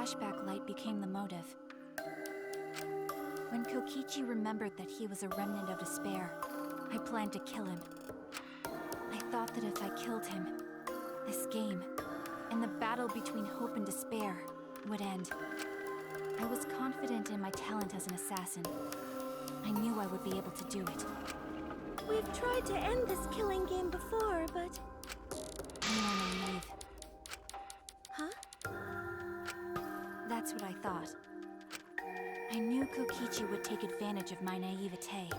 flashback light became the motive. When Kokichi remembered that he was a remnant of despair, I planned to kill him. I thought that if I killed him, this game, and the battle between hope and despair, would end. I was confident in my talent as an assassin. I knew I would be able to do it. We've tried to end this killing game before, but... I'm more naive. Huh? That's what I thought. I knew Kokichi would take advantage of my naivete,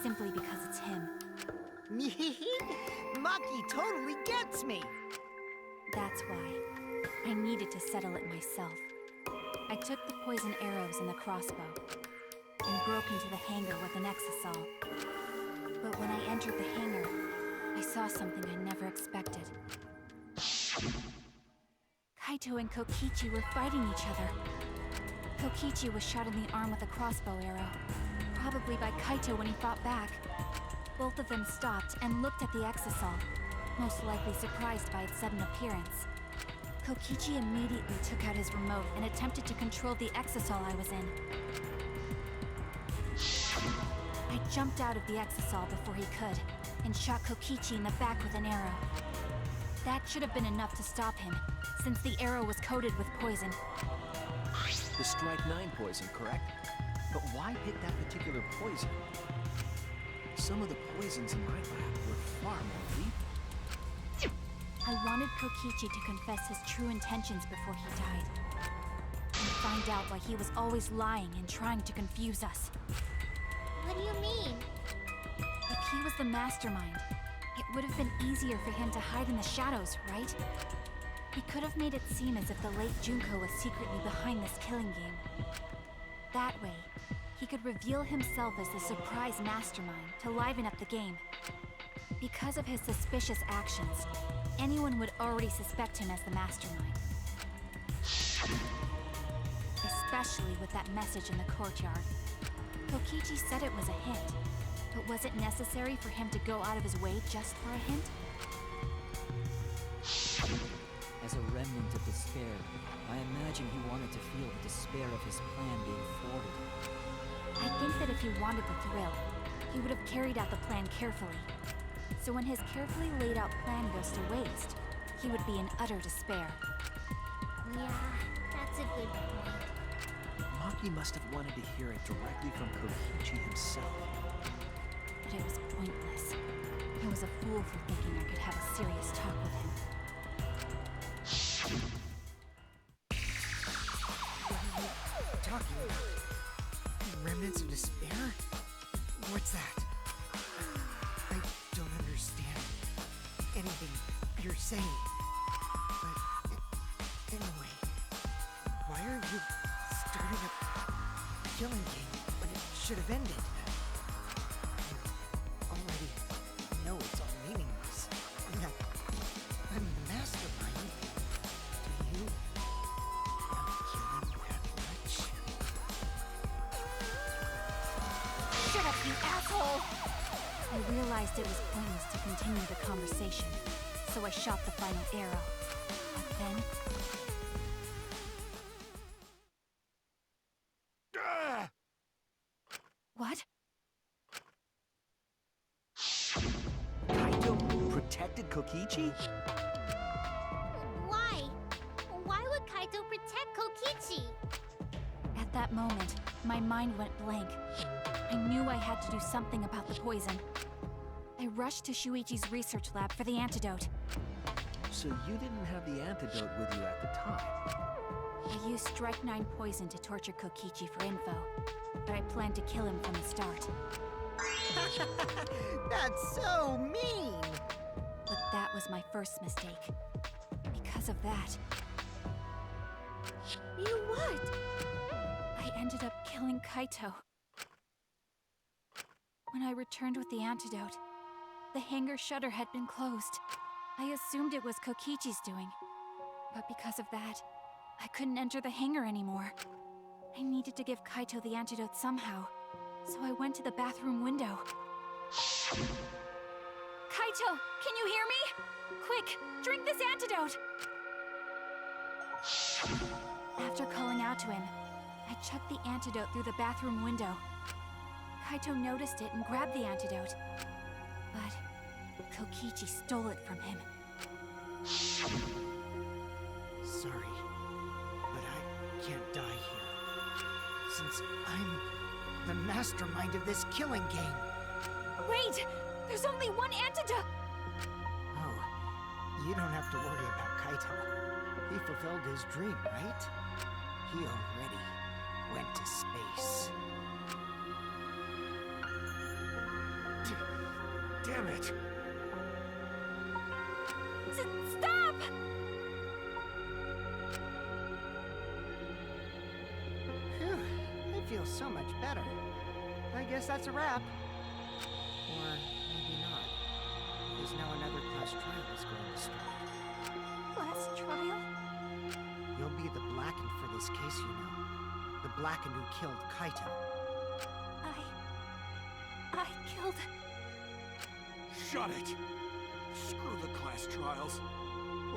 simply because it's him. Maki totally gets me! That's why. I needed to settle it myself. I took the poison arrows and the crossbow, and broke into the hangar with an exisal. But when I entered the hangar, I saw something I never expected. Kaito and Kokichi were fighting each other. Kokichi was shot in the arm with a crossbow arrow, probably by Kaito when he fought back. Both of them stopped and looked at the exisal, most likely surprised by its sudden appearance. Kokichi immediately took out his remote and attempted to control the exisal I was in. I jumped out of the exisal before he could, and shot Kokichi in the back with an arrow. That should have been enough to stop him, since the arrow was coated with poison. The Strike 9 poison, correct? But why pick that particular poison? Some of the poisons in my lab were far more lethal. I wanted Kokichi to confess his true intentions before he died, and find out why he was always lying and trying to confuse us. What do you mean? If he was the mastermind, it would have been easier for him to hide in the shadows, right? He could have made it seem as if the late Junko was secretly behind this killing game. That way, he could reveal himself as the surprise mastermind to liven up the game. Because of his suspicious actions, anyone would already suspect him as the mastermind. Especially with that message in the courtyard. Kokichi said it was a hint, but was it necessary for him to go out of his way just for a hint? As a remnant of despair, I imagine he wanted to feel the despair of his plan being thwarted. I think that if he wanted the thrill, he would have carried out the plan carefully. So when his carefully laid out plan goes to waste, he would be in utter despair. Yeah, that's a good point. Maki must have wanted to hear it directly from Kokichi himself. But it was pointless. I was a fool for thinking I could have a serious talk with him. What are you talking about? Remnants of despair? What's that? I don't understand anything you're saying. But anyway, why are you starting a killing game when it should have ended? I already know it's all meaningless. And that I'm the mastermind. Do you love killing that much? Shut up, you asshole! I realized it was pointless to continue the conversation, so I shot the final arrow. But then... What? Kaito protected Kokichi? Why? Why would Kaito protect Kokichi? At that moment, my mind went blank. I knew I had to do something about the poison. I rushed to Shuichi's research lab for the antidote. So you didn't have the antidote with you at the time? I used Strike 9 poison to torture Kokichi for info, but I planned to kill him from the start. That's so mean! But that was my first mistake. Because of that, You what? I ended up killing Kaito. When I returned with the antidote, the hangar shutter had been closed. I assumed it was Kokichi's doing. But because of that, I couldn't enter the hangar anymore. I needed to give Kaito the antidote somehow, so I went to the bathroom window. Kaito, can you hear me? Quick, drink this antidote! After calling out to him, I chucked the antidote through the bathroom window. Kaito noticed it and grabbed the antidote. But Kokichi stole it from him. Sorry, but I can't die here. Since I'm the mastermind of this killing game. Wait! There's only one antidote! Oh, you don't have to worry about Kaito. He fulfilled his dream, right? He already went to space. Damn it! Stop! Phew, I feel so much better. I guess that's a wrap. Or maybe not. Because now another class trial is going to start. Last trial? You'll be the Blackened for this case, you know. The Blackened who killed Kaito. I killed... Shut it! Screw the class trials.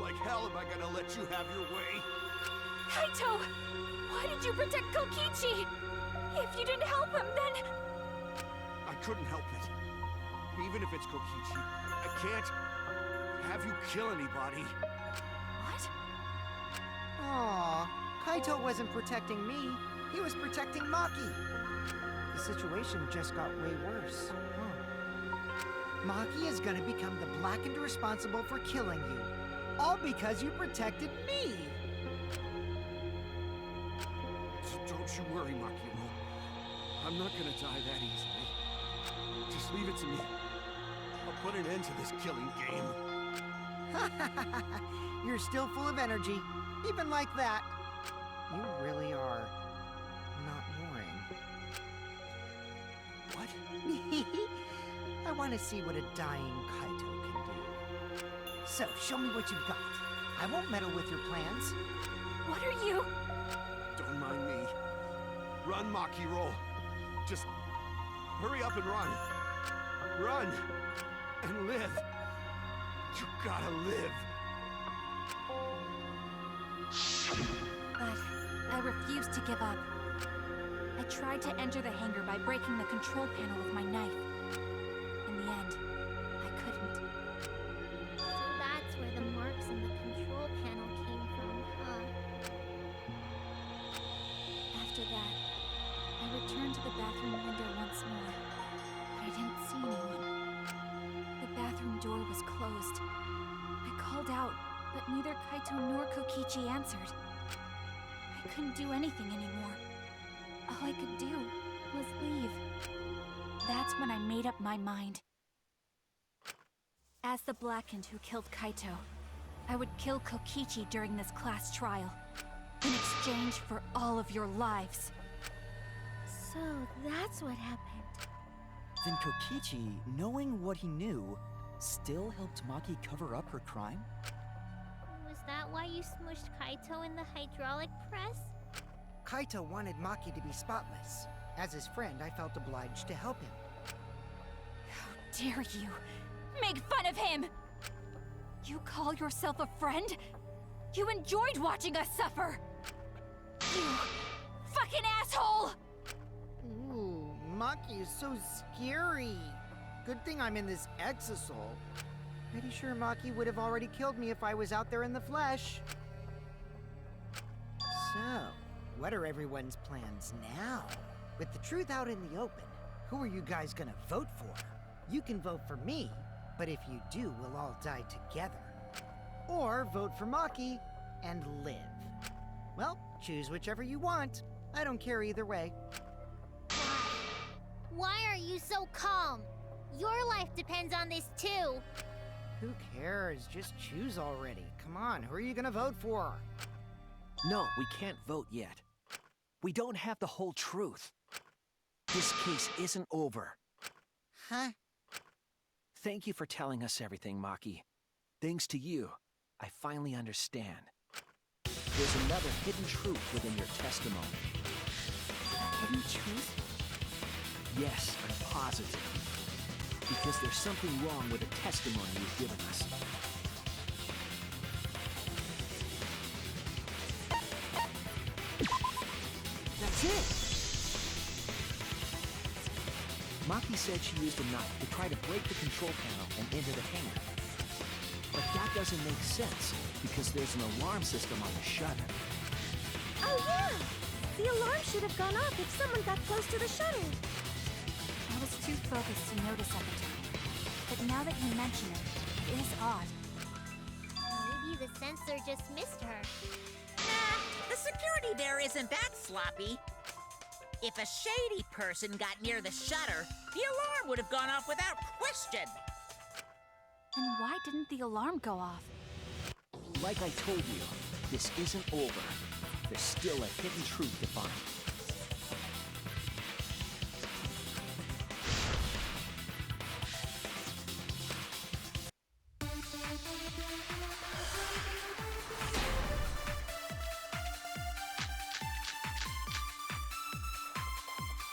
Like hell am I gonna let you have your way? Kaito! Why did you protect Kokichi? If you didn't help him, then... I couldn't help it. Even if it's Kokichi, I can't have you kill anybody. What? Aww, Kaito wasn't protecting me. He was protecting Maki. The situation just got way worse. Maki is gonna become the Blackened responsible for killing you. All because you protected me! So don't you worry, Makiro. I'm not gonna die that easily. Just leave it to me. I'll put an end to this killing game. You're still full of energy, even like that. You really are not boring. What? I want to see what a dying Kaito can do. So, show me what you've got. I won't meddle with your plans. What are you? Don't mind me. Run, Makiro. Just hurry up and run. Run and live. You gotta live. But I refused to give up. I tried to enter the hangar by breaking the control panel with my knife. In the end, I couldn't. So that's where the marks in the control panel came from, huh? After that, I returned to the bathroom window once more, but I didn't see anyone. The bathroom door was closed. I called out, but neither Kaito nor Kokichi answered. I couldn't do anything anymore. All I could do was leave. That's when I made up my mind. As the Blackened who killed Kaito, I would kill Kokichi during this class trial, in exchange for all of your lives. So that's what happened. Then Kokichi, knowing what he knew, still helped Maki cover up her crime? Was that why you smushed Kaito in the hydraulic press? Kaito wanted Maki to be spotless. As his friend, I felt obliged to help him. How dare you make fun of him! You call yourself a friend? You enjoyed watching us suffer! You fucking asshole! Ooh, Maki is so scary. Good thing I'm in this exosol. Pretty sure Maki would have already killed me if I was out there in the flesh. So, what are everyone's plans now? With the truth out in the open, who are you guys gonna vote for? You can vote for me, but if you do, we'll all die together. Or vote for Maki and live. Well, choose whichever you want. I don't care either way. Why are you so calm? Your life depends on this too. Who cares? Just choose already. Come on, who are you gonna vote for? No, we can't vote yet. We don't have the whole truth. This case isn't over. Huh? Thank you for telling us everything, Maki. Thanks to you, I finally understand. There's another hidden truth within your testimony. A hidden truth? Yes, I'm positive. Because there's something wrong with the testimony you've given us. Maki said she used a knife to try to break the control panel and enter the hangar. But that doesn't make sense, because there's an alarm system on the shutter. Oh yeah! The alarm should have gone off if someone got close to the shutter. I was too focused to notice at the time. But now that you mention it, it is odd. Maybe the sensor just missed her. Nah, the security there isn't that sloppy. If a shady person got near the shutter, the alarm would have gone off without question. Then why didn't the alarm go off? Like I told you, this isn't over. There's still a hidden truth to find.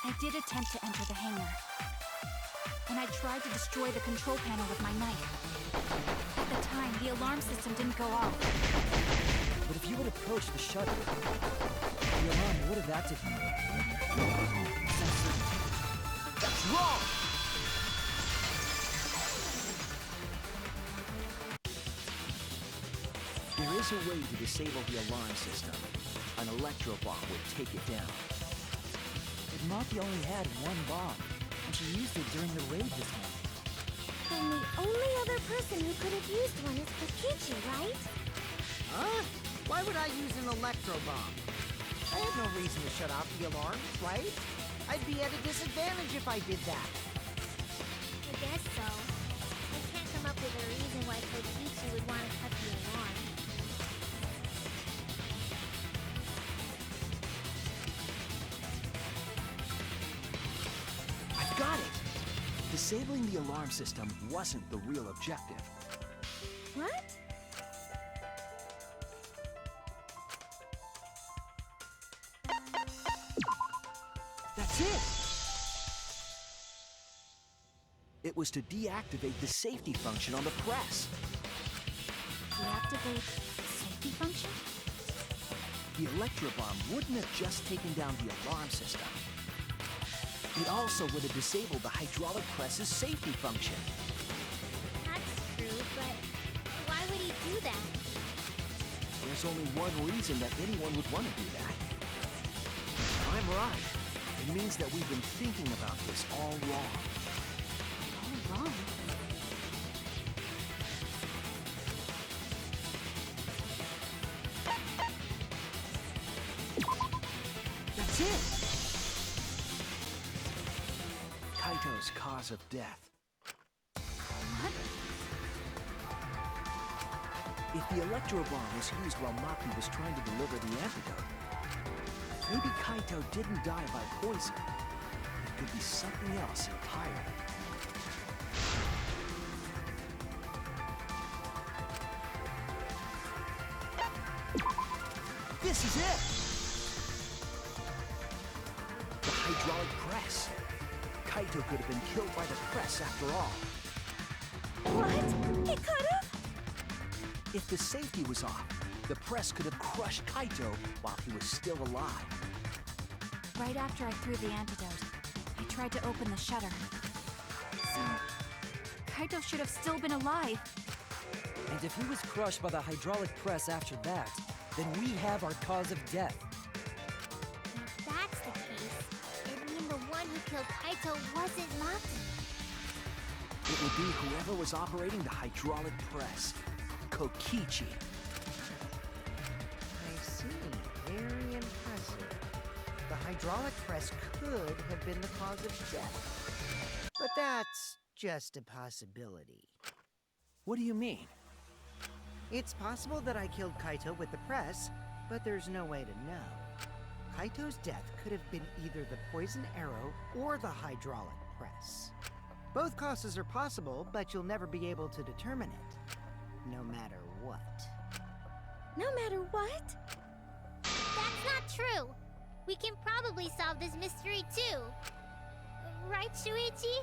I did attempt to enter the hangar. And I tried to destroy the control panel with my knife. At the time, the alarm system didn't go off. But if you had approached the shutter, the alarm would have activated. That's wrong! There is a way to disable the alarm system. An electro bomb would take it down. But Maki only had one bomb, and she used it during the raid this morning. Then the only other person who could have used one is Kokichi, right? Huh? Why would I use an electro bomb? I have no reason to shut off the alarms, right? I'd be at a disadvantage if I did that. I guess so. I can't come up with a reason why Kokichi would want to cut the alarm. I've got it! Disabling the alarm system wasn't the real objective. What? That's it! It was to deactivate the safety function on the press. Deactivate the safety function? The electro bomb wouldn't have just taken down the alarm system. It also would have disabled the hydraulic press's safety function. That's true, but why would he do that? There's only one reason that anyone would want to do that. If I'm right, it means that we've been thinking about this all wrong. All wrong. That's it! Kaito's cause of death. What? If the electro bomb was used while Maki was trying to deliver the antidote, maybe Kaito didn't die by poison. It could be something else entirely. This is it! The hydraulic press. Kaito could have been killed by the press after all. What? He could have? If the safety was off, the press could have crushed Kaito while he was still alive. Right after I threw the antidote, I tried to open the shutter. So, Kaito should have still been alive. And if he was crushed by the hydraulic press after that, then we have our cause of death. If that's the case, it'd mean the one who killed Kaito wasn't Maki. It would be whoever was operating the hydraulic press. Kokichi. I see. Very impressive. The hydraulic press could have been the cause of death. But that's just a possibility. What do you mean? It's possible that I killed Kaito with the press, but there's no way to know. Kaito's death could have been either the poison arrow or the hydraulic press. Both causes are possible, but you'll never be able to determine it. No matter what. No matter what? That's not true. We can probably solve this mystery too. Right, Shuichi?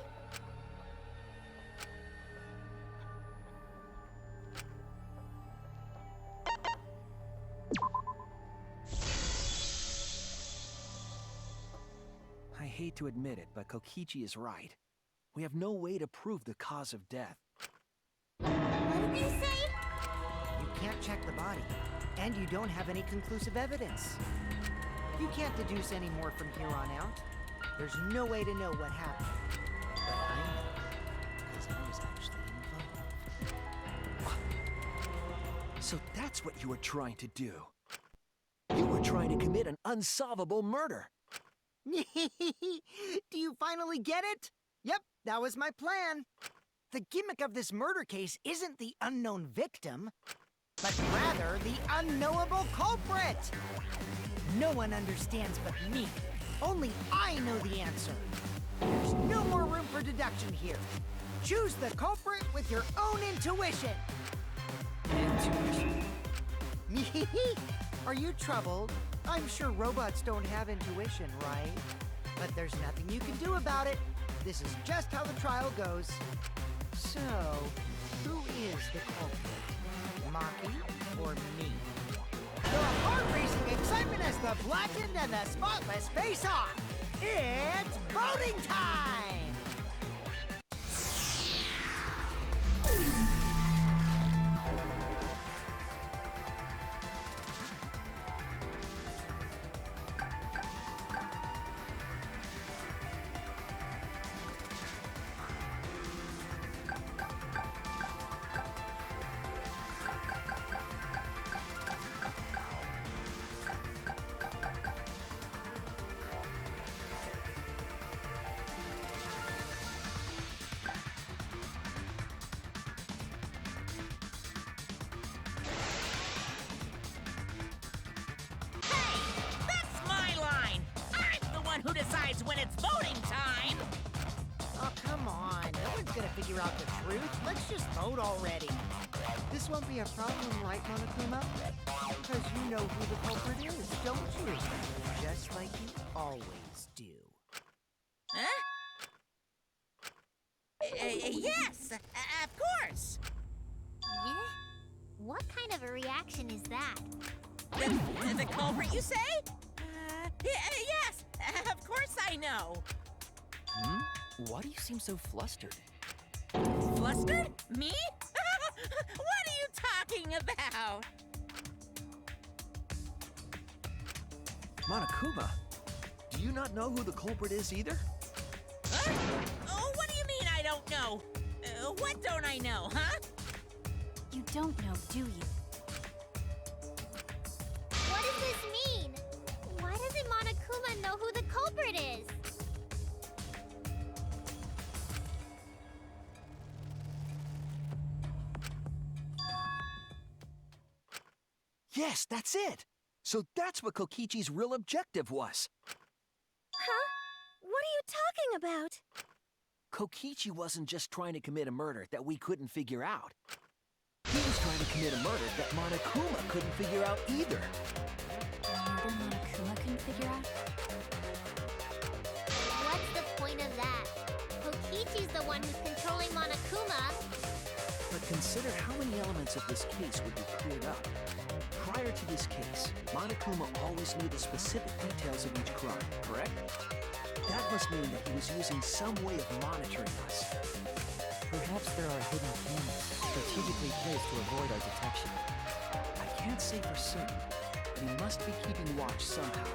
I hate to admit it, but Kokichi is right. We have no way to prove the cause of death. What did you say? You can't check the body, and you don't have any conclusive evidence. You can't deduce any more from here on out. There's no way to know what happened. But I know, because I was actually involved. So that's what you were trying to do. You were trying to commit an unsolvable murder. Do you finally get it? Yep, that was my plan. The gimmick of this murder case isn't the unknown victim, but rather the unknowable culprit. No one understands but me. Only I know the answer. There's no more room for deduction here. Choose the culprit with your own intuition. Intuition? Are you troubled? I'm sure robots don't have intuition, right? But there's nothing you can do about it. This is just how the trial goes. So, who is the culprit? Maki or me? The heart-racing excitement as the blackened and the spotless face off. It's voting time! Who decides when it's voting time? Oh, come on. No one's gonna figure out the truth. Let's just vote already. This won't be a problem, right, Monokuma? Because you know who the culprit is, don't you? Just like you always do. Huh? Yes, of course. Yeah? What kind of a reaction is that? The culprit, you say? Yes, of course I know. Why do you seem so flustered? Flustered? Me? What are you talking about? Monokuma, do you not know who the culprit is either? Huh? Oh, what do you mean I don't know? What don't I know, huh? You don't know, do you? What does this mean? Why doesn't Monokuma know who the culprit is? Yes, that's it! So that's what Kokichi's real objective was. Huh? What are you talking about? Kokichi wasn't just trying to commit a murder that we couldn't figure out. He was trying to commit a murder that Monokuma couldn't figure out either. Murder Monokuma couldn't figure out? What's the point of that? Kokichi's the one who's controlling Monokuma. But consider how many elements of this case would be cleared up. Prior to this case, Monokuma always knew the specific details of each crime, correct? That must mean that he was using some way of monitoring us. Perhaps there are hidden cameras strategically placed to avoid our detection. I can't say for certain, but he must be keeping watch somehow.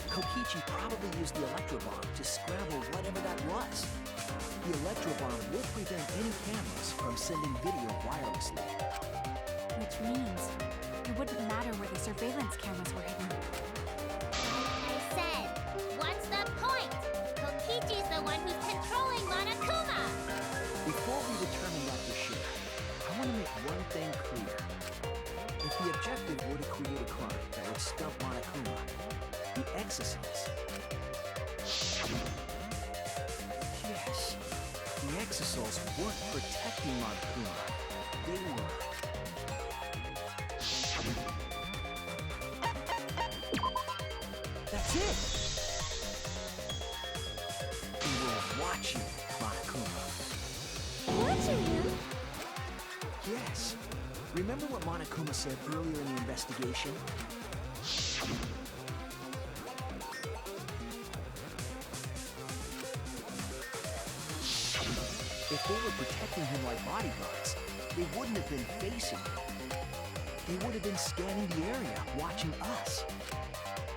Kokichi probably used the electrobomb to scramble whatever that was. The electrobomb would prevent any cameras from sending video wirelessly. Which means it wouldn't matter where the surveillance cameras were hidden. Like I said, what's the point? Kokichi's the one who's controlling Monokuma. Before we determine that for sure, I want to make one thing clear. If the objective were to create a crime that would stump Monokuma, the exosomes... Yes, the exosomes weren't protecting Monokuma. They were... That's it! We were watching Monokuma. Watching him? Yes. Remember what Monokuma said earlier in the investigation? If they were protecting him like bodyguards, they wouldn't have been facing him. They would have been scanning the area, watching us.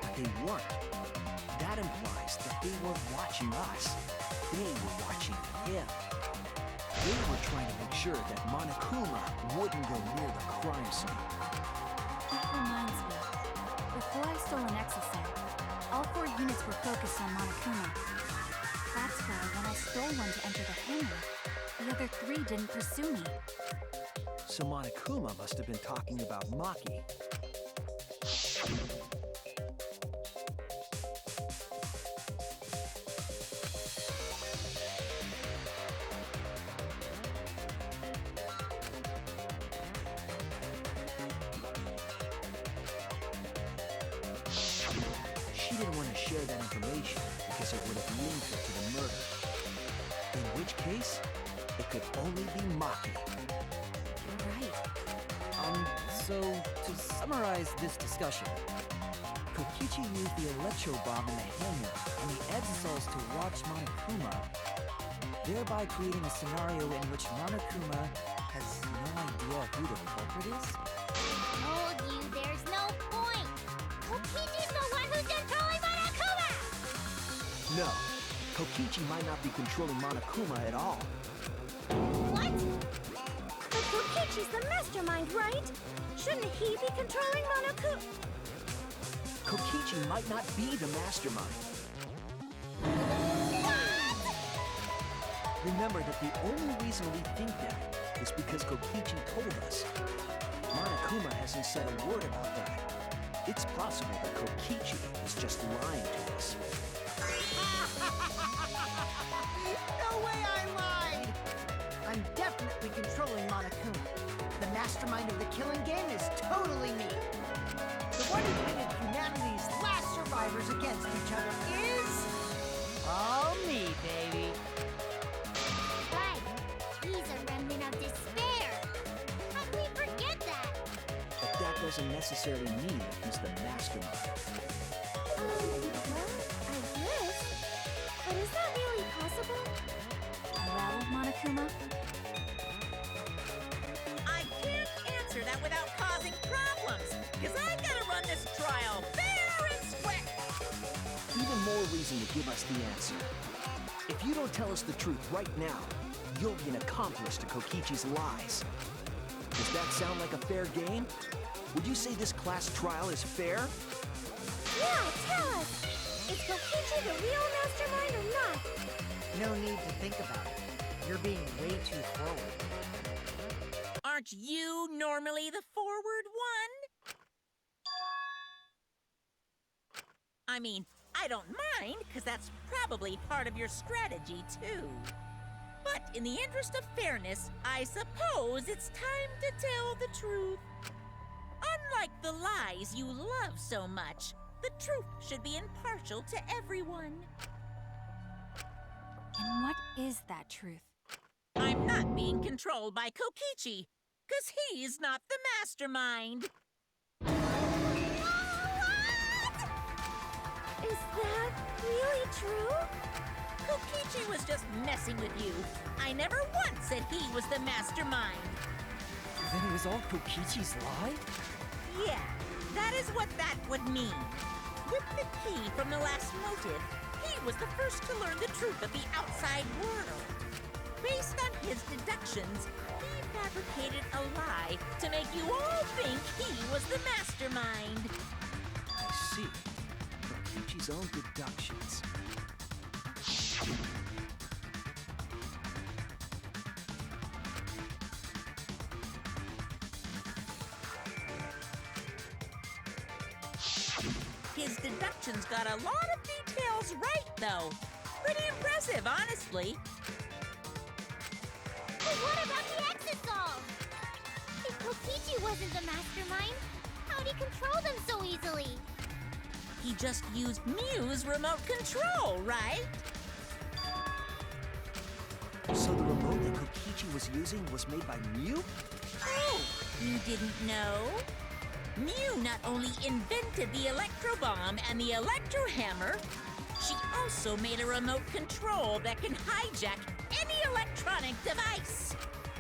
But they weren't. That implies that they weren't watching us. They were watching him. They were trying to make sure that Monokuma wouldn't go near the crime scene. That reminds me. Before I stole an exoset, all 4 units were focused on Monokuma. That's why when I stole one to enter the hangar, the other 3 didn't pursue me. So Monokuma must have been talking about Maki. She didn't want to share that information because it would have linked her to the murder. In which case, it could only be Maki. Right. So, to summarize this discussion, Kokichi used the electro bomb in the hangar and the exosols to watch Monokuma, thereby creating a scenario in which Monokuma has no idea who the culprit is? Told you there's no point. Kokichi's the one who's controlling Monokuma! No, Kokichi might not be controlling Monokuma at all. What? But Kokichi's the mastermind, right? Shouldn't he be controlling Monokuma? Kokichi might not be the mastermind. Remember that the only reason we think that is because Kokichi told us. Monokuma hasn't said a word about that. It's possible that Kokichi is just lying to us. No way I lied! I'm definitely controlling Monokuma. The mastermind of the killing game is totally me. The one who pitted humanity's last survivors against each other is... all me, baby. Right. He's a remnant of despair. How could we forget that? But that doesn't necessarily mean that he's the mastermind. Well, I guess. But is that really possible? Well, Monokuma? I can't answer that without causing problems, because I gotta run this trial fair and square. Even more reason to give us the answer. If you don't tell us the truth right now, you'll be an accomplice to Kokichi's lies. Does that sound like a fair game? Would you say this class trial is fair? Yeah, tell us. Is Kokichi the real mastermind or not? No need to think about it. You're being way too forward. Aren't you normally the forward one? I mean, I don't mind, because that's probably part of your strategy, too. But in the interest of fairness, I suppose it's time to tell the truth. Unlike the lies you love so much, the truth should be impartial to everyone. And what is that truth? I'm not being controlled by Kokichi, because he's not the mastermind. Is that really true? Kokichi was just messing with you. I never once said he was the mastermind. Then it was all Kokichi's lie? Yeah, that is what that would mean. With the key from the last motive, he was the first to learn the truth of the outside world. Based on his deductions, he fabricated a lie to make you all think he was the mastermind. I see. Kokichi's own deductions. His deductions got a lot of details right, though. Pretty impressive, honestly. But what about the exisol? If Kokichi wasn't the mastermind, how'd he control them so easily? He just used Mew's remote control, right? So the remote that Kokichi was using was made by Mew? Oh, you didn't know? Mew not only invented the electro bomb and the electro hammer, she also made a remote control that can hijack any electronic device.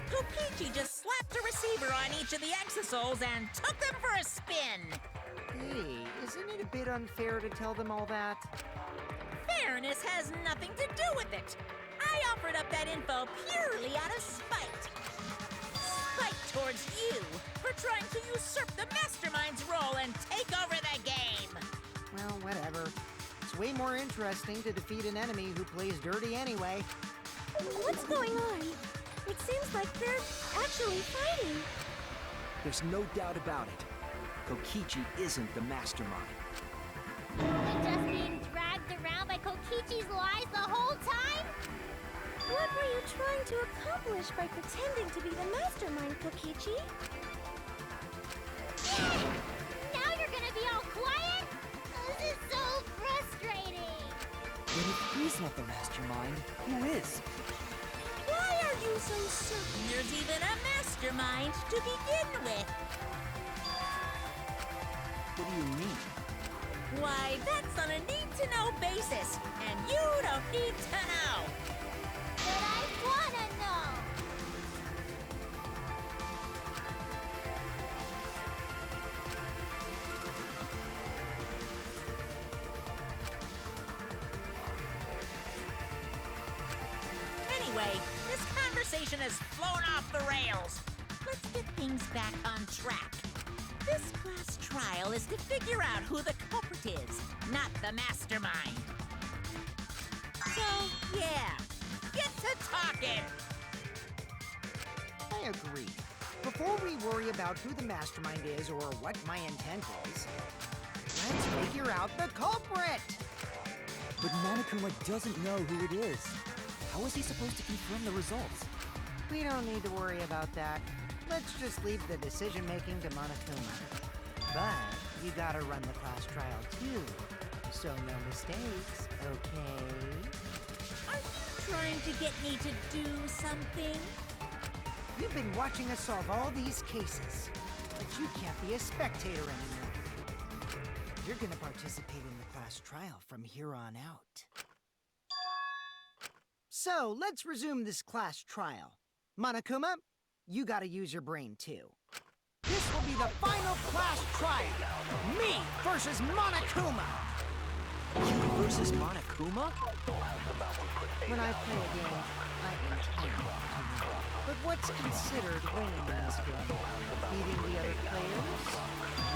Kokichi just slapped a receiver on each of the exosols and took them for a spin. Hey, isn't it a bit unfair to tell them all that? Fairness has nothing to do with it. I offered up that info purely out of spite. Spite towards you for trying to usurp the mastermind's role and take over the game. Well, whatever. It's way more interesting to defeat an enemy who plays dirty anyway. What's going on? It seems like they're actually fighting. There's no doubt about it. Kokichi isn't the mastermind. We're just being dragged around by Kokichi's lies the whole time? What were you trying to accomplish by pretending to be the mastermind, Kokichi? Now you're gonna be all quiet? This is so frustrating. But if he's not the mastermind, who is? Why are you so certain there's even a mastermind to begin with? What do you mean? Why, that's on a need-to-know basis, and you don't need to know. But I wanna know. Anyway, this conversation has flown off the rails. Let's get things back on track. This class trial is to figure out who the culprit is, not the mastermind. So, yeah, get to talking. I agree. Before we worry about who the mastermind is or what my intent is, let's figure out the culprit! But Monokuma doesn't know who it is. How is he supposed to confirm the results? We don't need to worry about that. Let's just leave the decision-making to Monokuma. But you gotta run the class trial too, so no mistakes, okay? Are you trying to get me to do something? You've been watching us solve all these cases, but you can't be a spectator anymore. You're gonna participate in the class trial from here on out. So, let's resume this class trial. Monokuma, you gotta use your brain too. This will be the final class trial! Me versus Monokuma! You versus Monokuma? When I play a game, I intend to win. But what's considered winning in this game? Beating the other players?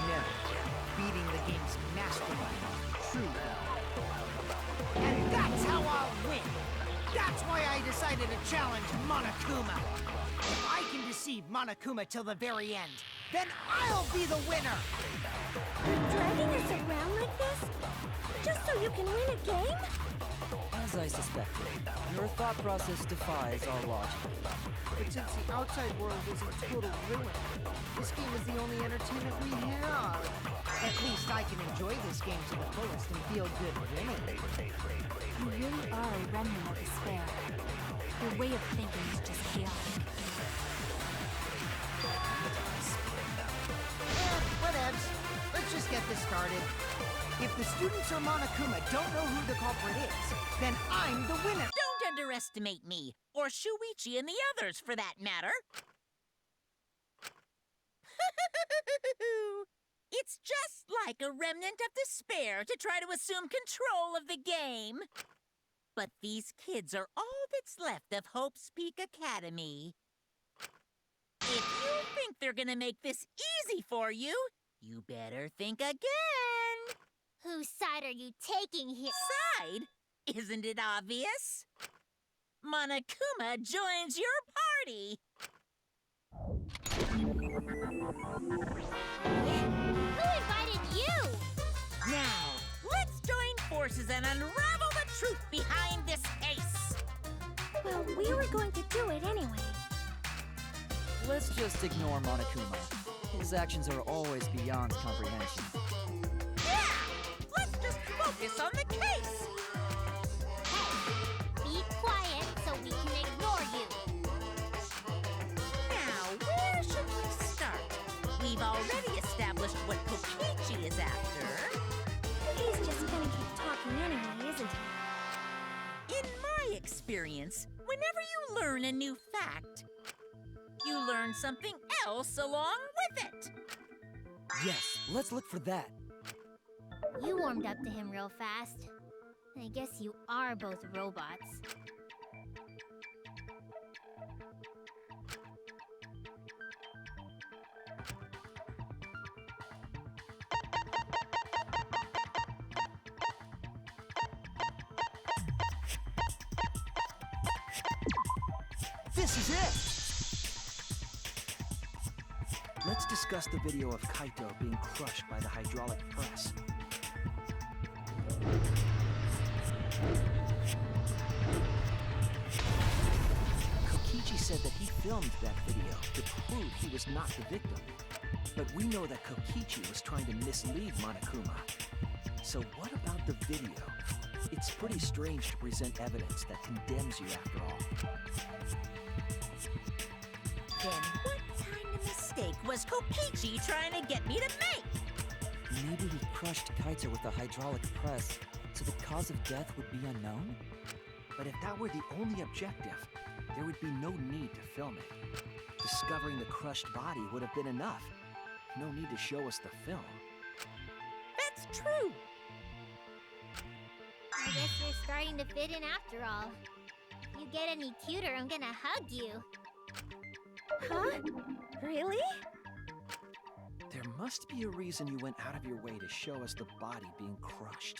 No. Beating the game's mastermind, truly. And that's how I'll win! That's why I decided to challenge Monokuma! If I can deceive Monokuma till the very end, then I'll be the winner! You're dragging us around like this? Just so you can win a game? As I suspected, your thought process defies our logic. But since the outside world is in total ruin, this game is the only entertainment we have. At least I can enjoy this game to the fullest and feel good winning. You really are a remnant of despair. Your way of thinking is just chaotic. Whatevs. Let's just get this started. If the students or Monokuma don't know who the culprit is, then I'm the winner. Don't underestimate me, or Shuichi and the others, for that matter. It's just like a remnant of despair to try to assume control of the game. But these kids are all that's left of Hope's Peak Academy. If you think they're gonna make this easy for you, you better think again. Whose side are you taking here? Side? Isn't it obvious? Monokuma joins your party. Who invited you? Now, let's join forces and unravel the truth behind this case. Well, we were going to do it anyway. Let's just ignore Monokuma. His actions are always beyond comprehension. Yeah! Let's just focus on the case. Hey, be quiet so we can ignore you. Now, where should we start? We've already established what Kokichi is after. He's just gonna keep talking anyway, isn't he? experience, whenever you learn a new fact, you learn something else along with it. Yes, let's look for that. You warmed up to him real fast. I guess you are both robots. This is it! Let's discuss the video of Kaito being crushed by the hydraulic press. Kokichi said that he filmed that video to prove he was not the victim. But we know that Kokichi was trying to mislead Monokuma. So what about the video? It's pretty strange to present evidence that condemns you after all. Then what kind of mistake was Kokichi trying to get me to make? Maybe he crushed Kaito with a hydraulic press, so the cause of death would be unknown? But if that were the only objective, there would be no need to film it. Discovering the crushed body would have been enough. No need to show us the film. That's true. I guess you're starting to fit in after all. If you get any cuter, I'm gonna hug you. Huh? Really? There must be a reason you went out of your way to show us the body being crushed.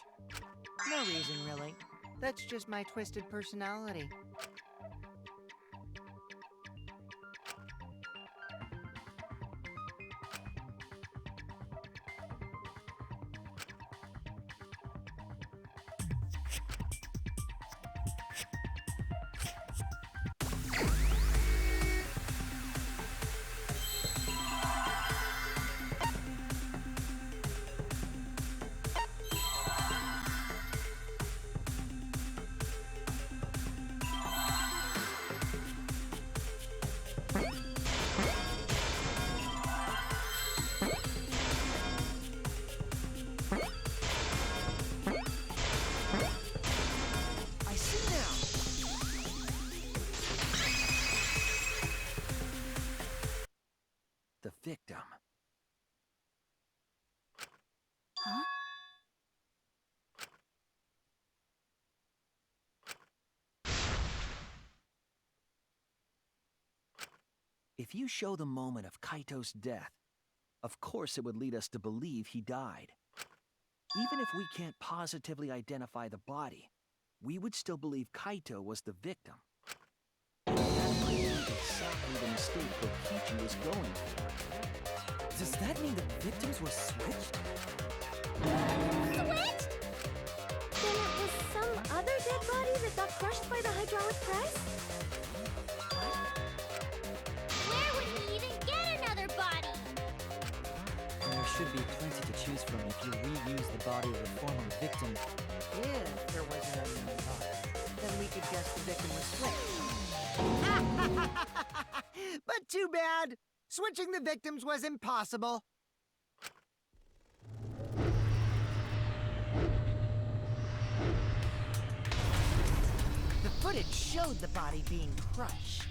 No reason, really. That's just my twisted personality. I see now! The victim. Huh? If you show the moment of Kaito's death, of course it would lead us to believe he died. Even if we can't positively identify the body, we would still believe Kaito was the victim. And that might be exactly the mistake Kokichi was going for. Does that mean the victims were switched? Switched? Then it was some other dead body that got crushed by the hydraulic press? Where would we even get another body? There should be plenty to choose from if you reuse the body of a former victim. If there wasn't another body, then we could guess the victim was switched. But too bad! Switching the victims was impossible. The footage showed the body being crushed.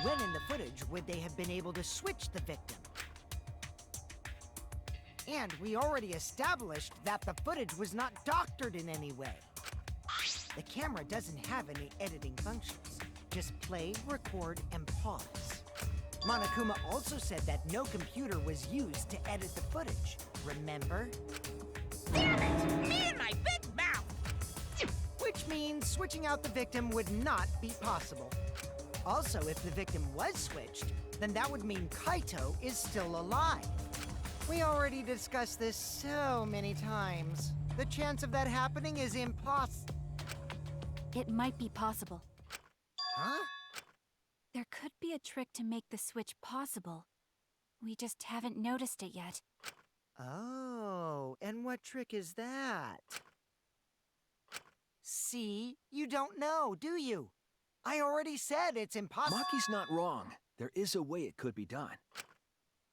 When in the footage would they have been able to switch the victim? And we already established that the footage was not doctored in any way. The camera doesn't have any editing functions. Just play, record, and pause. Monokuma also said that no computer was used to edit the footage. Remember? Damn it! Me and my big mouth! Which means switching out the victim would not be possible. Also, if the victim was switched, then that would mean Kaito is still alive. We already discussed this so many times. The chance of that happening is impossible. It might be possible. Huh? There could be a trick to make the switch possible. We just haven't noticed it yet. Oh, and what trick is that? See? You don't know, do you? I already said it's impossible. Maki's not wrong. There is a way it could be done.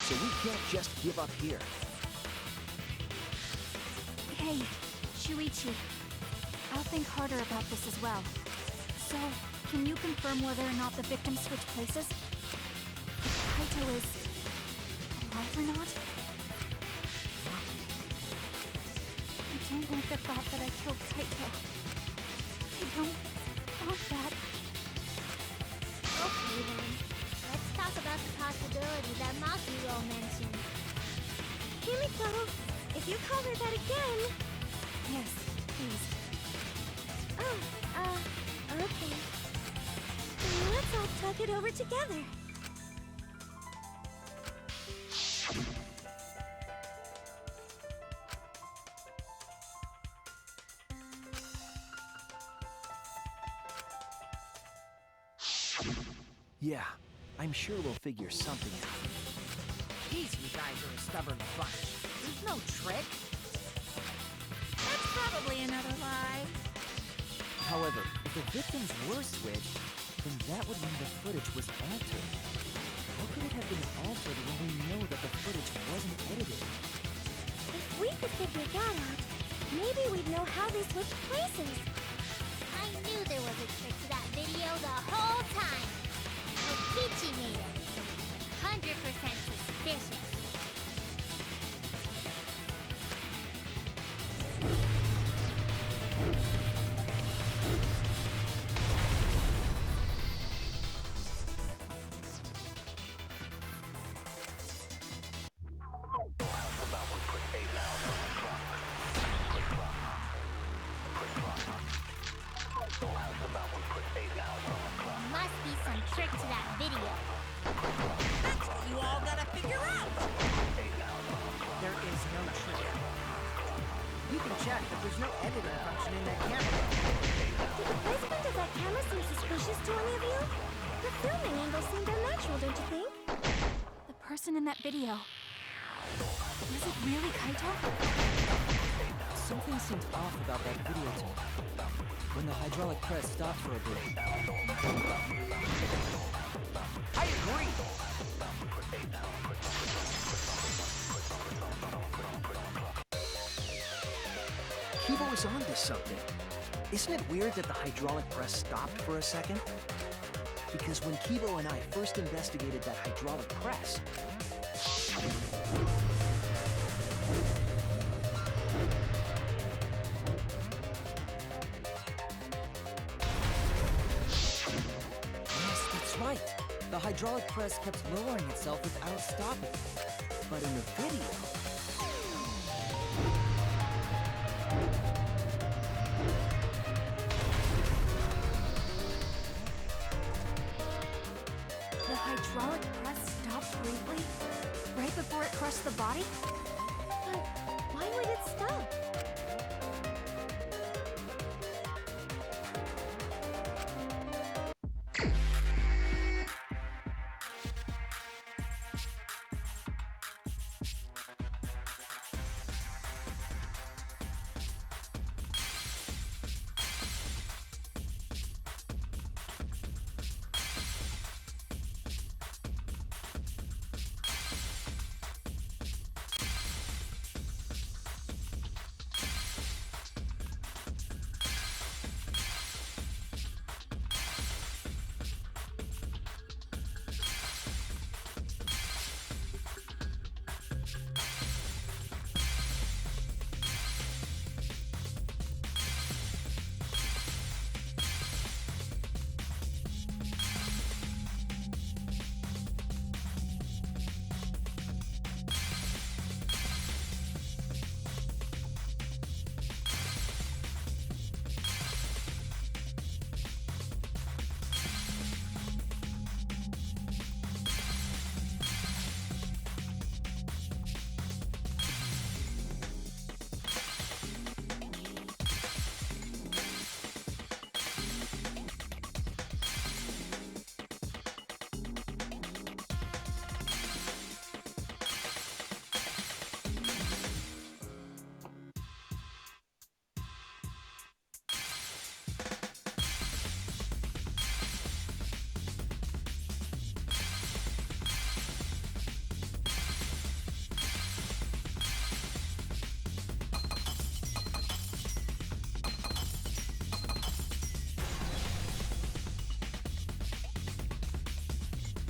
So we can't just give up here. Hey, Shuichi. I'll think harder about this as well. So, can you confirm whether or not the victims switch places? If Kaito is alive or not? I don't like the thought that I killed Kaito. I don't want that. Okay then. Let's talk about the possibility that Makiro mentioned. Here, Mikoto. If you call her that again... Yes, please. Oh, okay. Then let's all talk it over together. Yeah, I'm sure we'll figure something out. These you guys are a stubborn bunch. There's no trick. That's probably another lie. However, if the victims were switched, then that would mean the footage was altered. How could it have been altered when we know that the footage wasn't edited? If we could figure that out, maybe we'd know how they switched places. I knew there was a trick to that video the whole time. Kokichi made it. 100% suspicious. Must be some trick to that video. That's what you all gotta figure out. There is no trick. You can check, but there's no editing function in that camera. Did the placement of that camera seem suspicious to any of you? The filming angle seemed unnatural, don't you think? The person in that video. Was it really Kaito? Something seemed off about that videotape. When the hydraulic press stopped for a bit. I agree. Kibo is onto something. Isn't it weird that the hydraulic press stopped for a second? Because when Kibo and I first investigated that hydraulic press, Yes, that's right. The hydraulic press kept lowering itself without stopping. But in the video, The hydraulic press stopped briefly, right before it crushed the body? But why would it stop?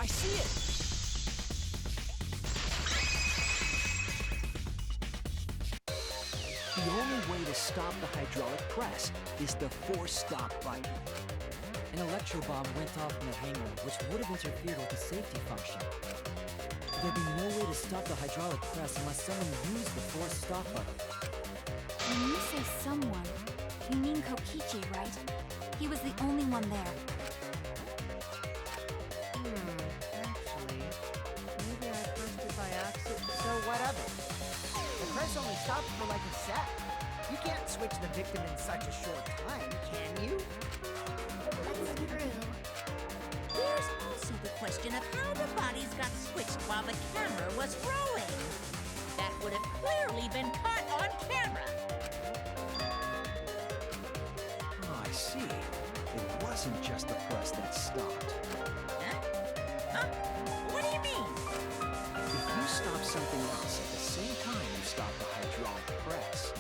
see it! The only way to stop the hydraulic press is the force stop button. An electro bomb went off in the hangar, which would have interfered with the safety function. There'd be no way to stop the hydraulic press unless someone used the force stop button. When you say someone, you mean Kokichi, right? He was the only one there. Actually, maybe I pressed it by accident. So what of it? The press only stopped for like a sec. You can't switch the victim in such a short time, can you? That's true. There's also the question of how the bodies got switched while the camera was rolling. That would have clearly been caught on camera. Oh, I see. It wasn't just the press that stopped. Huh? Huh? What do you mean? If you stop something else at the same time you stop the hydraulic press,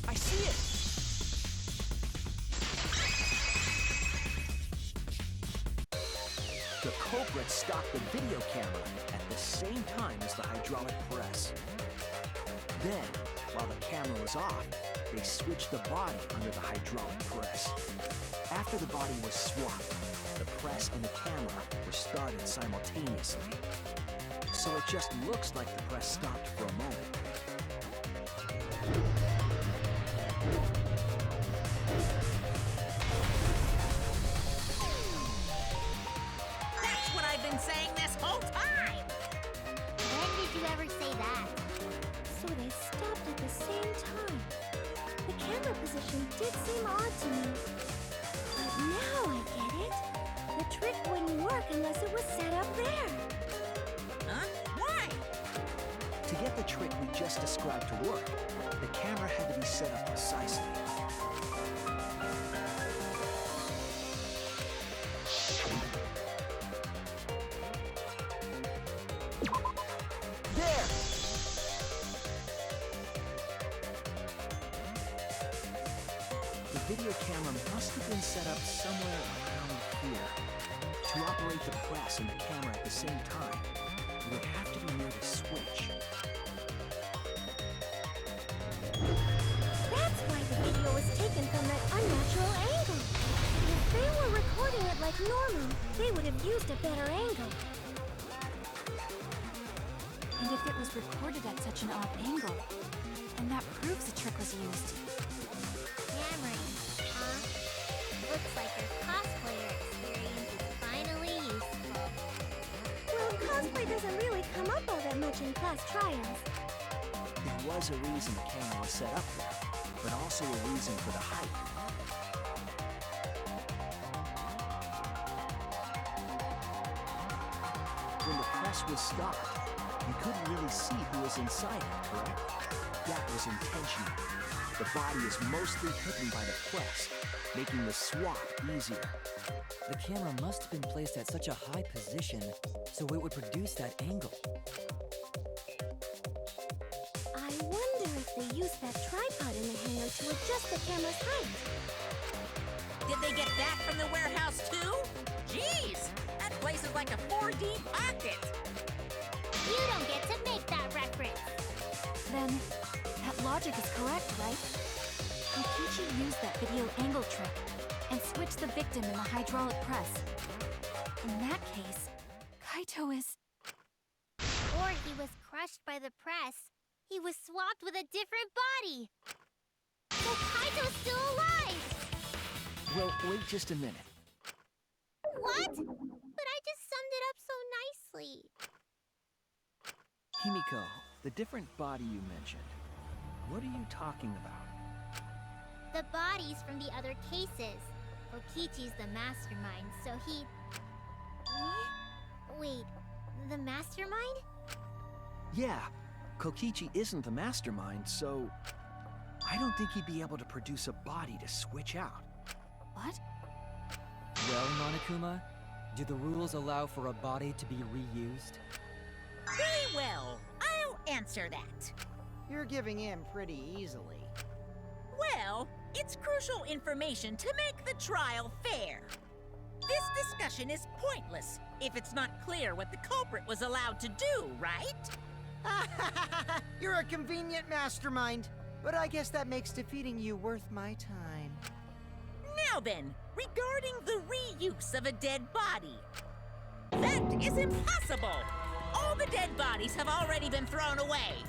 I see it! The culprit stopped the video camera at the same time as the hydraulic press. Then, while the camera was off, they switched the body under the hydraulic press. After the body was swapped, the press and the camera were started simultaneously. So it just looks like the press stopped for a moment. That's what I've been saying this whole time! When did you ever say that? So they stopped at the same time. The camera position did seem odd to me. But now I get it. The trick wouldn't work unless it was set up there. Huh? Why? To get the trick we just described to work, the camera had to be set up precisely. There! The video camera must have been set up somewhere around here. To operate the press and the camera at the same time, it would have to be near the switch. That's why the video was taken from that unnatural angle. If they were recording it like normal, they would have used a better angle. And if it was recorded at such an odd angle, then that proves the trick was used. Cameron, huh? Looks like your cosplayer experience is finally useful. Well, cosplay doesn't really come up all that much in class trials. There was a reason the camera was set up there, but also a reason for the height. When the press was stopped, you couldn't really see who was inside it, correct? that was intentional. The body is mostly hidden by the press, making the swap easier. The camera must have been placed at such a high position so it would produce that angle. I wonder if they used that tripod in the hangar to adjust the camera's height. Did they get that from the warehouse too? Jeez, that place is like a 4D pocket. You don't get to make that reference. Then, that logic is correct, right? Kokichi used that video angle trick and switched the victim in the hydraulic press. In that case, Kaito is... Or he was crushed by the press. He was swapped with a different body. So Kaito's still alive! Well, wait just a minute. What? But I just summed it up so nicely. Himiko, the different body you mentioned, what are you talking about? The bodies from the other cases. Kokichi's the mastermind, so he... Wait, the mastermind? Yeah, Kokichi isn't the mastermind, so I don't think he'd be able to produce a body to switch out. What? Well, Monokuma, do the rules allow for a body to be reused? Very well, I'll answer that. You're giving in pretty easily. Well, it's crucial information to make the trial fair. This discussion is pointless if it's not clear what the culprit was allowed to do, right? You're a convenient mastermind, but I guess that makes defeating you worth my time. Now then, regarding the reuse of a dead body. That is impossible! All the dead bodies have already been thrown away.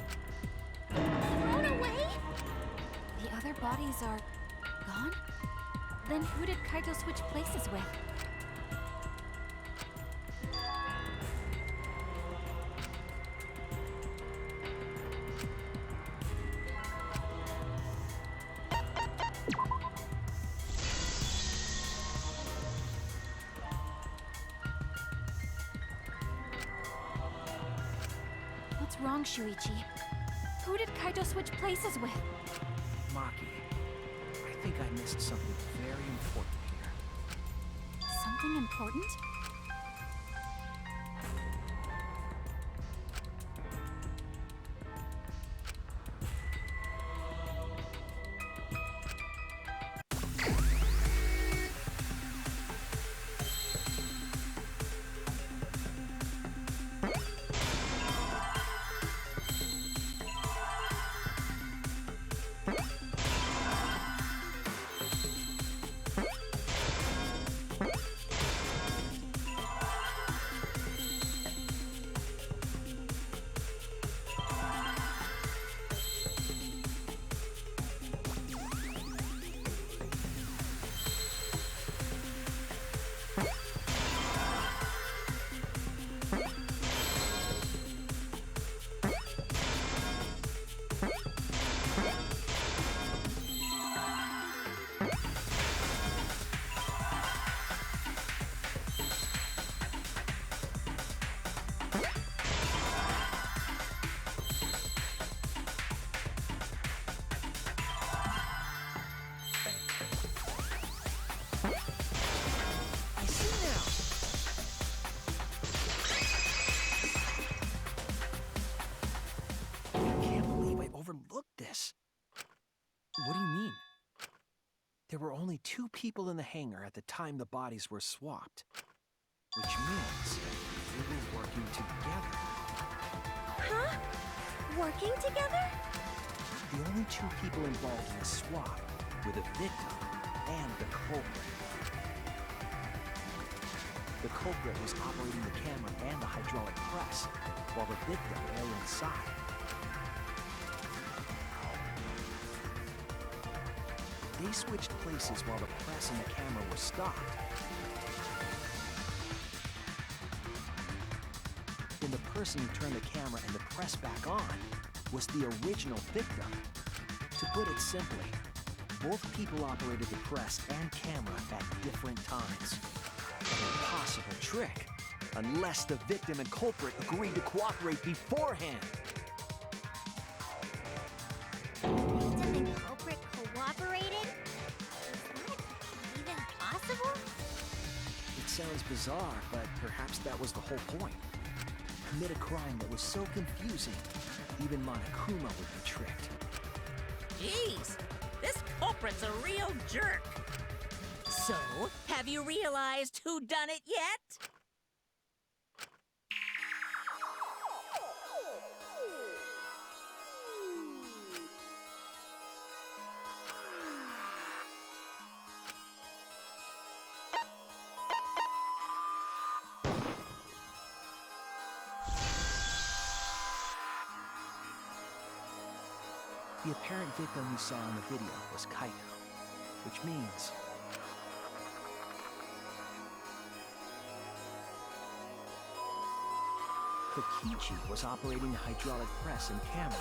Thrown away? The other bodies are... gone? Then who did Kaito switch places with? What's wrong, Shuichi? Who did Kaito switch places with? Maki, I think I missed something very important here. Something important? What do you mean? There were only 2 people in the hangar at the time the bodies were swapped. Which means they were working together. Huh? Working together? The only 2 people involved in the swap were the victim and the culprit. The culprit was operating the camera and the hydraulic press, while the victim lay inside. They switched places while the press and the camera were stopped. Then the person who turned the camera and the press back on was the original victim. To put it simply, both people operated the press and camera at different times. An impossible trick, unless the victim and culprit agreed to cooperate beforehand. sounds bizarre, but perhaps that was the whole point. Commit a crime that was so confusing, even Monokuma would be tricked. Jeez, this culprit's a real jerk. So, have you realized who done it yet? The apparent victim we saw in the video was Kaito, which means Kokichi was operating the hydraulic press and camera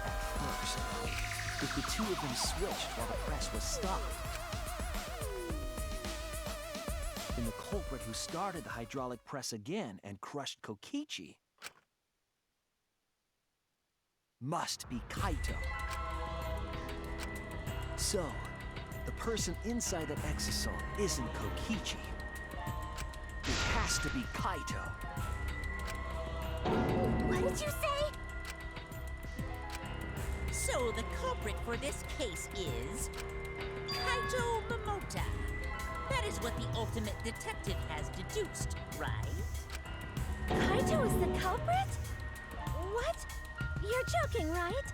at first. If the two of them switched while the press was stopped, then the culprit who started the hydraulic press again and crushed Kokichi must be Kaito. So, the person inside that exosome isn't Kokichi. It has to be Kaito. What did you say? So the culprit for this case is Kaito Momota. That is what the ultimate detective has deduced, right? Kaito is the culprit? What? You're joking, right?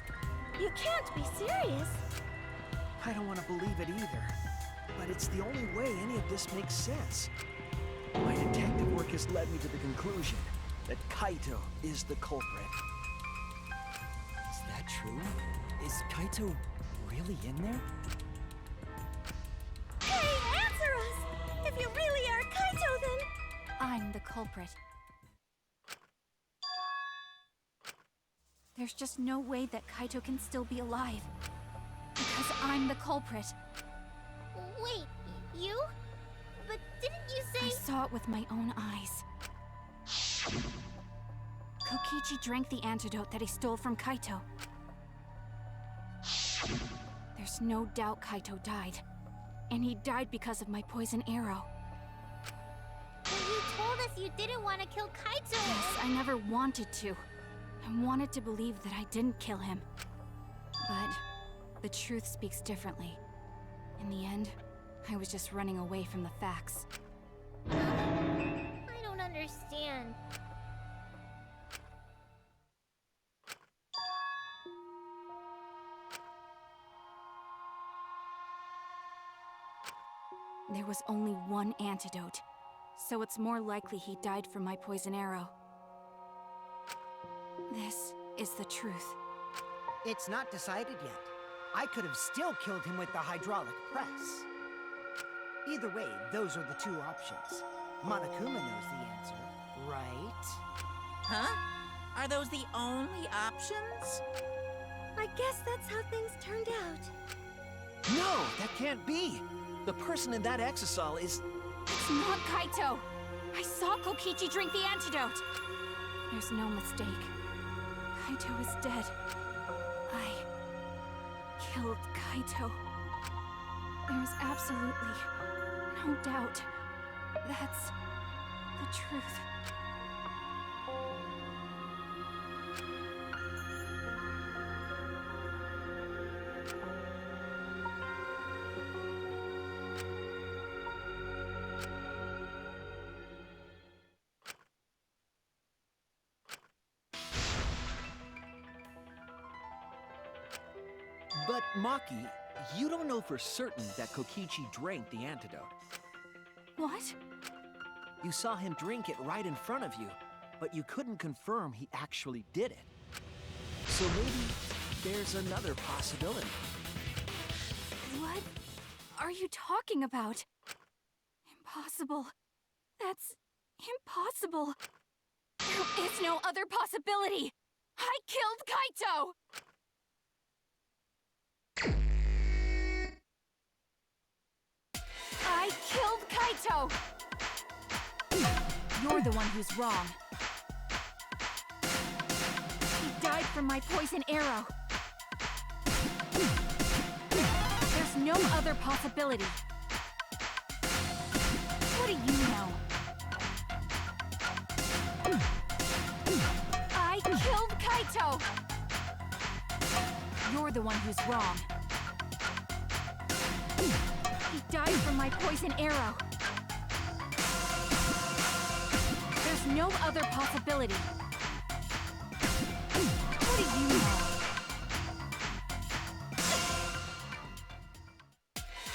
You can't be serious. I don't want to believe it either, but it's the only way any of this makes sense. My detective work has led me to the conclusion that Kaito is the culprit. Is that true? Is Kaito really in there? Hey, answer us! If you really are Kaito, then... I'm the culprit. There's just no way that Kaito can still be alive. Because I'm the culprit. Wait, you? But didn't you say... I saw it with my own eyes. Kokichi drank the antidote that he stole from Kaito. There's no doubt Kaito died. And he died because of my poison arrow. But you told us you didn't want to kill Kaito! Yes, I never wanted to. I wanted to believe that I didn't kill him. But the truth speaks differently. In the end, I was just running away from the facts. I don't understand. There was only one antidote, so it's more likely he died from my poison arrow. This is the truth. It's not decided yet. I could have still killed him with the hydraulic press. Either way, those are the two options. Monokuma knows the answer, right? Huh? Are those the only options? I guess that's how things turned out. No, that can't be. The person in that exosol is... It's not Kaito! I saw Kokichi drink the antidote! There's no mistake. Kaito is dead. I killed Kaito. There's absolutely no doubt. That's the truth. But, Maki, you don't know for certain that Kokichi drank the antidote. What? You saw him drink it right in front of you, but you couldn't confirm he actually did it. So maybe there's another possibility. What are you talking about? Impossible. That's impossible. There is no other possibility. I killed Kaito! I killed Kaito! You're the one who's wrong. He died from my poison arrow. There's no other possibility. What do you know? Kaito! You're the one who's wrong. He died from my poison arrow. There's no other possibility. What do you know?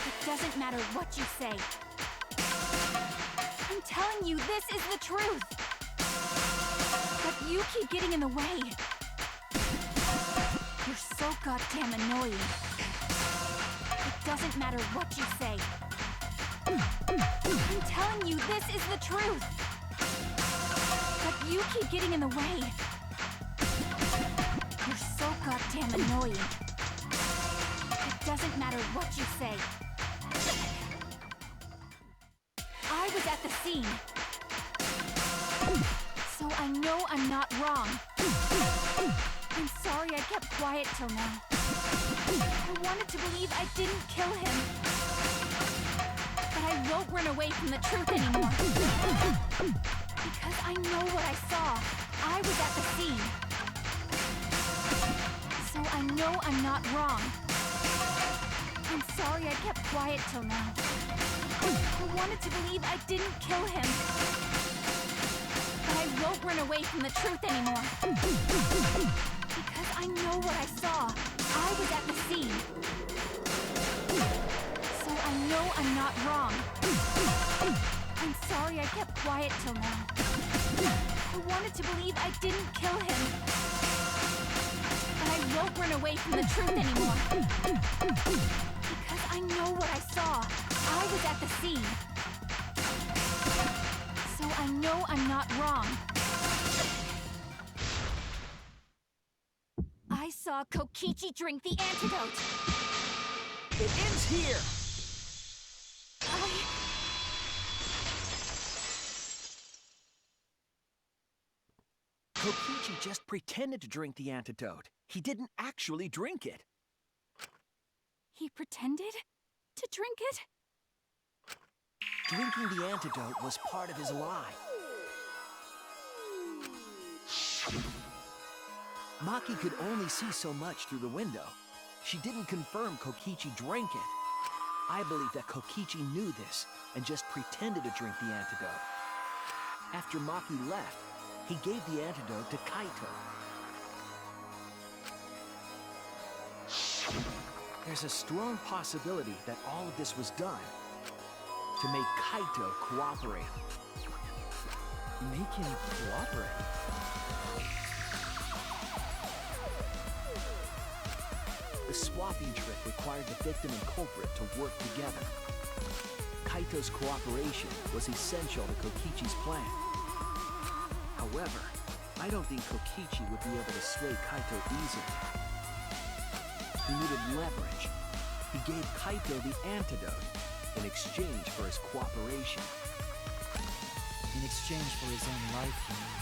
It doesn't matter what you say. I'm telling you, this is the truth. But you keep getting in the way. You're so goddamn annoying. It doesn't matter what you say. I'm telling you, this is the truth. But you keep getting in the way. You're so goddamn annoying. It doesn't matter what you say. I was at the scene. So I know I'm not wrong. I'm sorry I kept quiet till now. I wanted to believe I didn't kill him. But I won't run away from the truth anymore. Because I know what I saw. I was at the scene. So I know I'm not wrong. I'm sorry I kept quiet till now. I wanted to believe I didn't kill him. But I won't run away from the truth anymore. Because I know what I saw. I was at the scene. So I know I'm not wrong. I'm sorry I kept quiet till now. I wanted to believe I didn't kill him. But I won't run away from the truth anymore. Because I know what I saw. I was at the scene. So I know I'm not wrong. I saw Kokichi drink the antidote. It ends here! Kokichi just pretended to drink the antidote. He didn't actually drink it. He pretended to drink it? Drinking the antidote was part of his lie. Maki could only see so much through the window. She didn't confirm Kokichi drank it. I believe that Kokichi knew this and just pretended to drink the antidote. After Maki left, he gave the antidote to Kaito. There's a strong possibility that all of this was done to make Kaito cooperate. Make him cooperate? The swapping trick required the victim and culprit to work together. Kaito's cooperation was essential to Kokichi's plan. However, I don't think Kokichi would be able to sway Kaito easily. He needed leverage. He gave Kaito the antidote in exchange for his cooperation. In exchange for his own life, you mean?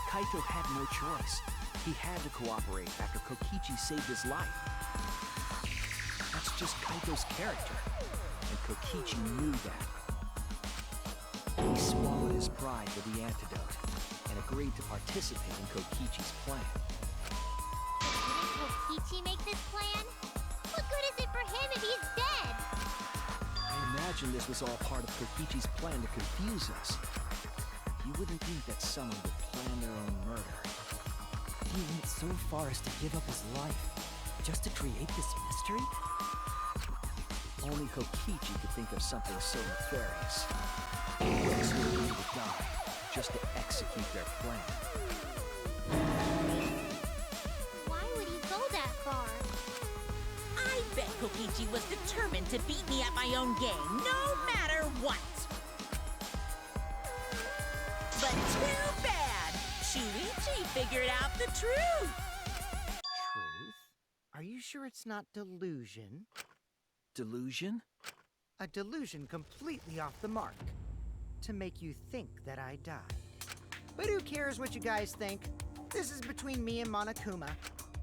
Kaito had no choice. He had to cooperate after Kokichi saved his life. That's just Kaito's character, and Kokichi knew that. He swallowed his pride for the antidote and agreed to participate in Kokichi's plan. Didn't Kokichi make this plan? What good is it for him if he's dead? I imagine this was all part of Kokichi's plan to confuse us. You wouldn't think that someone would plan their own murder. He went so far as to give up his life, just to create this mystery? Only Kokichi could think of something so nefarious. Those who were going to die, just to execute their plan. Why would he go that far? I bet Kokichi was determined to beat me at my own game, no matter what. But too bad! Shuichi figured out the truth! Truth? Are you sure it's not delusion? Delusion? A delusion completely off the mark. To make you think that I died. But who cares what you guys think? This is between me and Monokuma.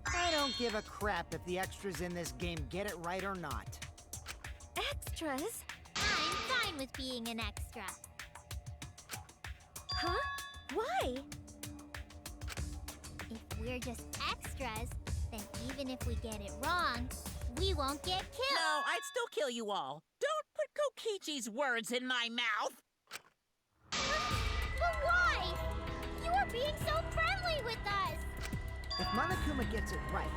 I don't give a crap if the extras in this game get it right or not. Extras? I'm fine with being an extra. Huh? Why? If we're just extras, then even if we get it wrong, we won't get killed. No, I'd still kill you all. Don't put Kokichi's words in my mouth. But why? You are being so friendly with us. If Monokuma gets it right,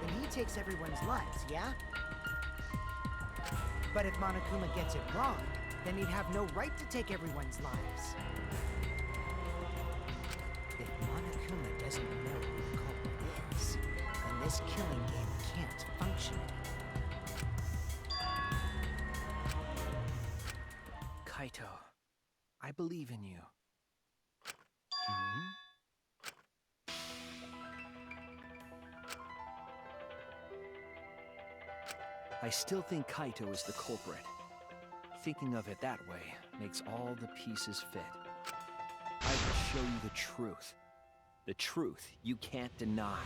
then he takes everyone's lives, yeah? But if Monokuma gets it wrong, then he'd have no right to take everyone's lives. If Monokuma doesn't know who the culprit is, then this killing game can't function. Kaito, I believe in you. I still think Kaito is the culprit. Thinking of it that way makes all the pieces fit. I will show you the truth. The truth you can't deny.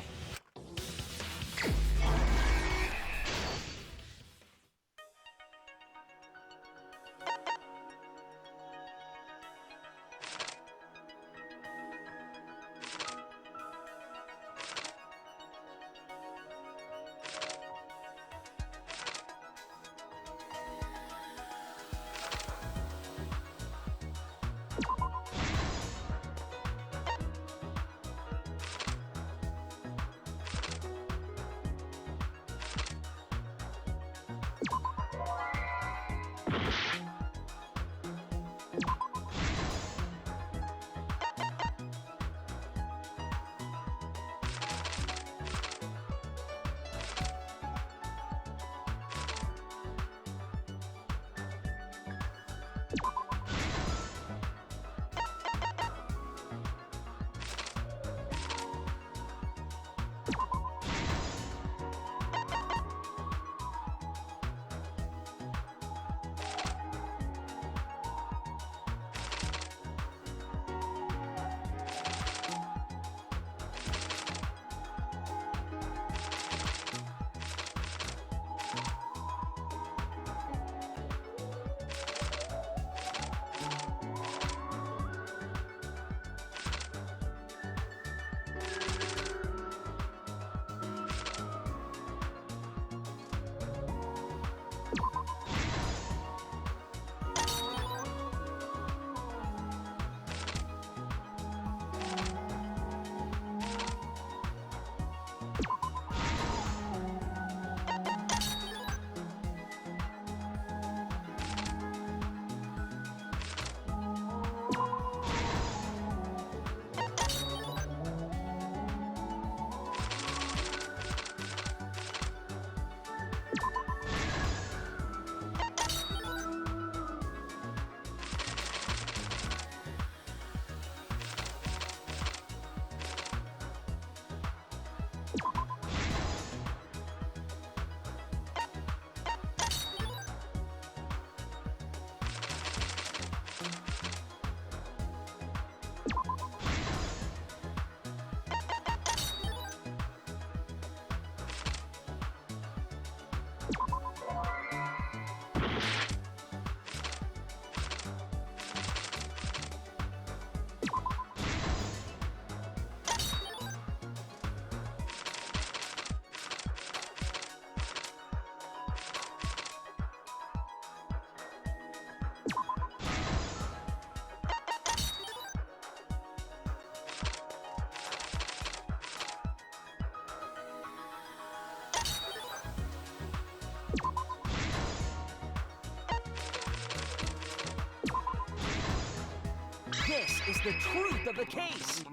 This is the truth of the case!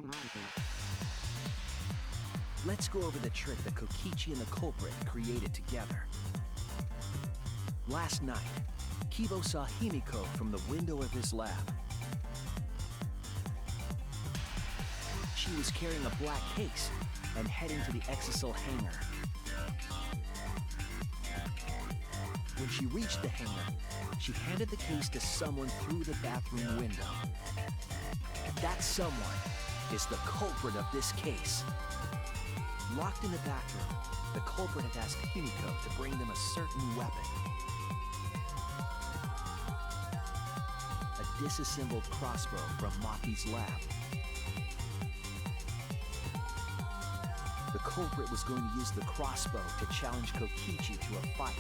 Let's go over the trick that Kokichi and the culprit created together. Last night, Kibo saw Himiko from the window of his lab. She was carrying a black case and heading to the Exisal hangar. When she reached the hangar, she handed the case to someone through the bathroom window. That someone is the culprit of this case. Locked in the bathroom, the culprit had asked Himiko to bring them a certain weapon. A disassembled crossbow from Maki's lab. culprit was going to use the crossbow to challenge Kokichi to a fight.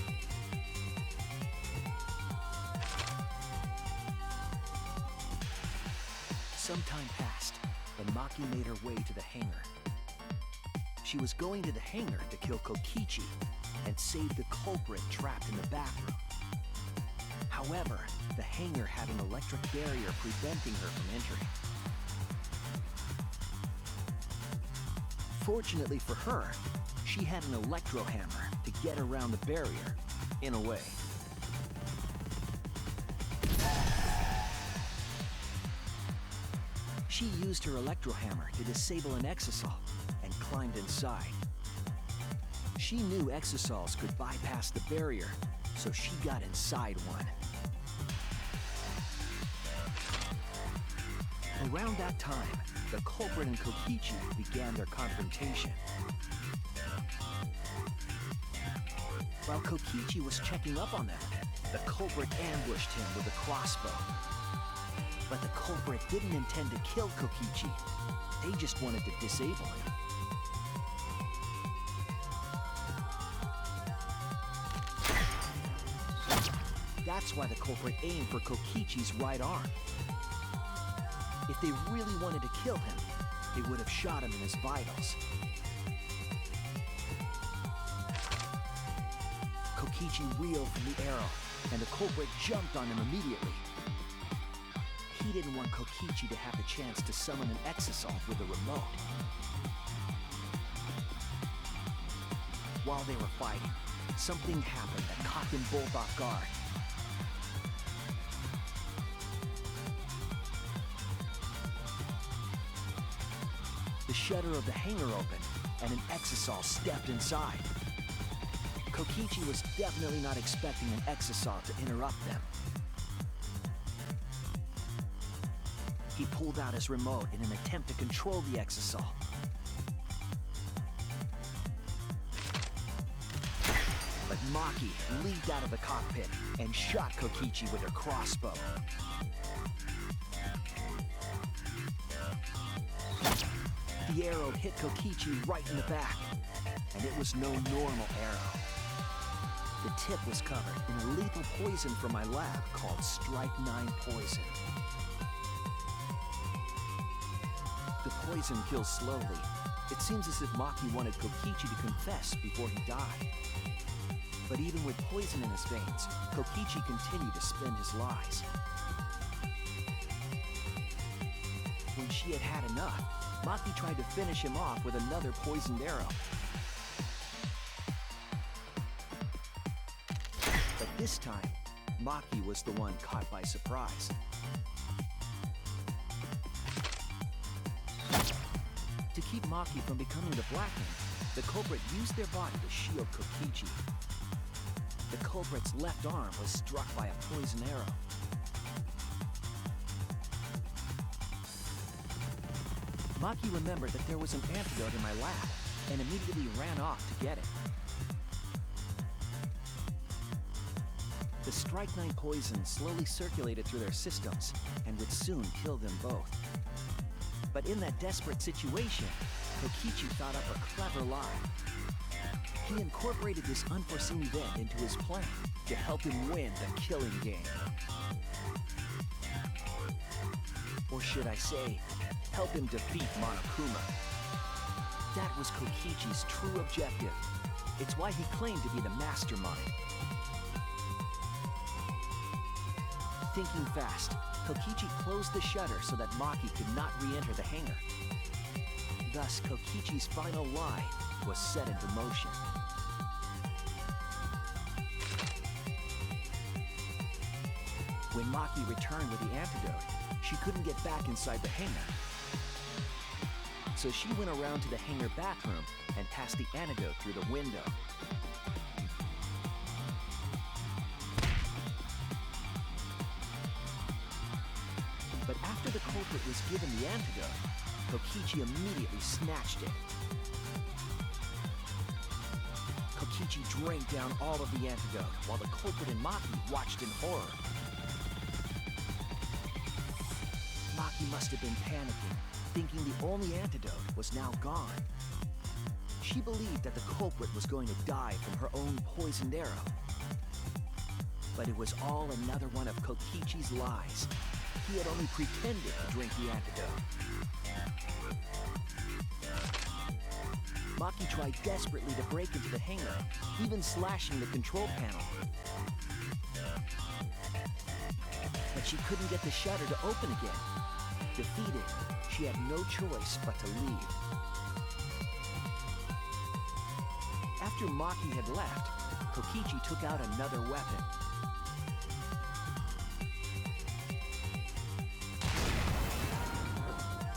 Some time passed, and Maki made her way to the hangar. She was going to the hangar to kill Kokichi and save the culprit trapped in the bathroom. However, the hangar had an electric barrier preventing her from entering. Fortunately for her, she had an electro hammer to get around the barrier, in a way. She used her electro hammer to disable an exisal and climbed inside. She knew exisals could bypass the barrier, so she got inside one. Around that time, the culprit and Kokichi began their confrontation. While Kokichi was checking up on them, the culprit ambushed him with a crossbow. But the culprit didn't intend to kill Kokichi. They just wanted to disable him. That's why the culprit aimed for Kokichi's right arm. If they really wanted to kill him, they would have shot him in his vitals. Kokichi reeled from the arrow, and the culprit jumped on him immediately. He didn't want Kokichi to have the chance to summon an exisal with a remote. While they were fighting, something happened that caught them both off guard. The shutter of the hangar opened, and an exisal stepped inside. Kokichi was definitely not expecting an exisal to interrupt them. He pulled out his remote in an attempt to control the exisal. But Maki leaped out of the cockpit and shot Kokichi with her crossbow. The arrow hit Kokichi right in the back, and it was no normal arrow. The tip was covered in a lethal poison from my lab called Strike 9 poison. The poison kills slowly. It seems as if Maki wanted Kokichi to confess before he died. But even with poison in his veins, Kokichi continued to spin his lies. When she had had enough, Maki tried to finish him off with another poisoned arrow. But this time, Maki was the one caught by surprise. To keep Maki from becoming the Blackening, the culprit used their body to shield Kokichi. The culprit's left arm was struck by a poison arrow. Maki remembered that there was an antidote in my lab and immediately ran off to get it. The Strike 9 poison slowly circulated through their systems and would soon kill them both. But in that desperate situation, Kokichi thought up a clever lie. He incorporated this unforeseen event into his plan to help him win the killing game. Or should I say, help him defeat Monokuma. That was Kokichi's true objective. It's why he claimed to be the mastermind. Thinking fast, Kokichi closed the shutter so that Maki could not re-enter the hangar. Thus, Kokichi's final lie was set into motion. When Maki returned with the antidote, she couldn't get back inside the hangar. So she went around to the hangar bathroom and passed the antidote through the window. But after the culprit was given the antidote, Kokichi immediately snatched it. Kokichi drank down all of the antidote while the culprit and Maki watched in horror. Maki must have been panicking, thinking the only antidote was now gone. She believed that the culprit was going to die from her own poisoned arrow. But it was all another one of Kokichi's lies. He had only pretended to drink the antidote. Maki tried desperately to break into the hangar, even slashing the control panel. But she couldn't get the shutter to open again. Defeated, she had no choice but to leave. After Maki had left, Kokichi took out another weapon.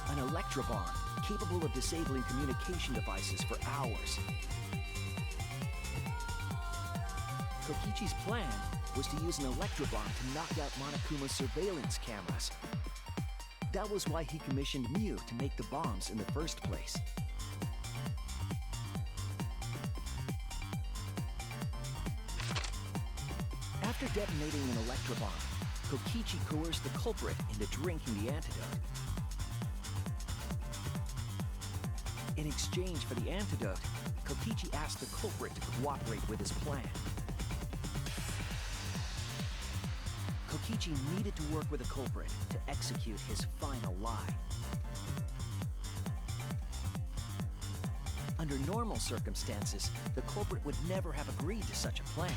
An electrobomb, capable of disabling communication devices for hours. Kokichi's plan was to use an electrobomb to knock out Monokuma's surveillance cameras. That was why he commissioned Mew to make the bombs in the first place. After detonating an electrobomb, Kokichi coerced the culprit into drinking the antidote. In exchange for the antidote, Kokichi asked the culprit to cooperate with his plan. Kokichi needed to work with the culprit to execute his final lie. Under normal circumstances, the culprit would never have agreed to such a plan.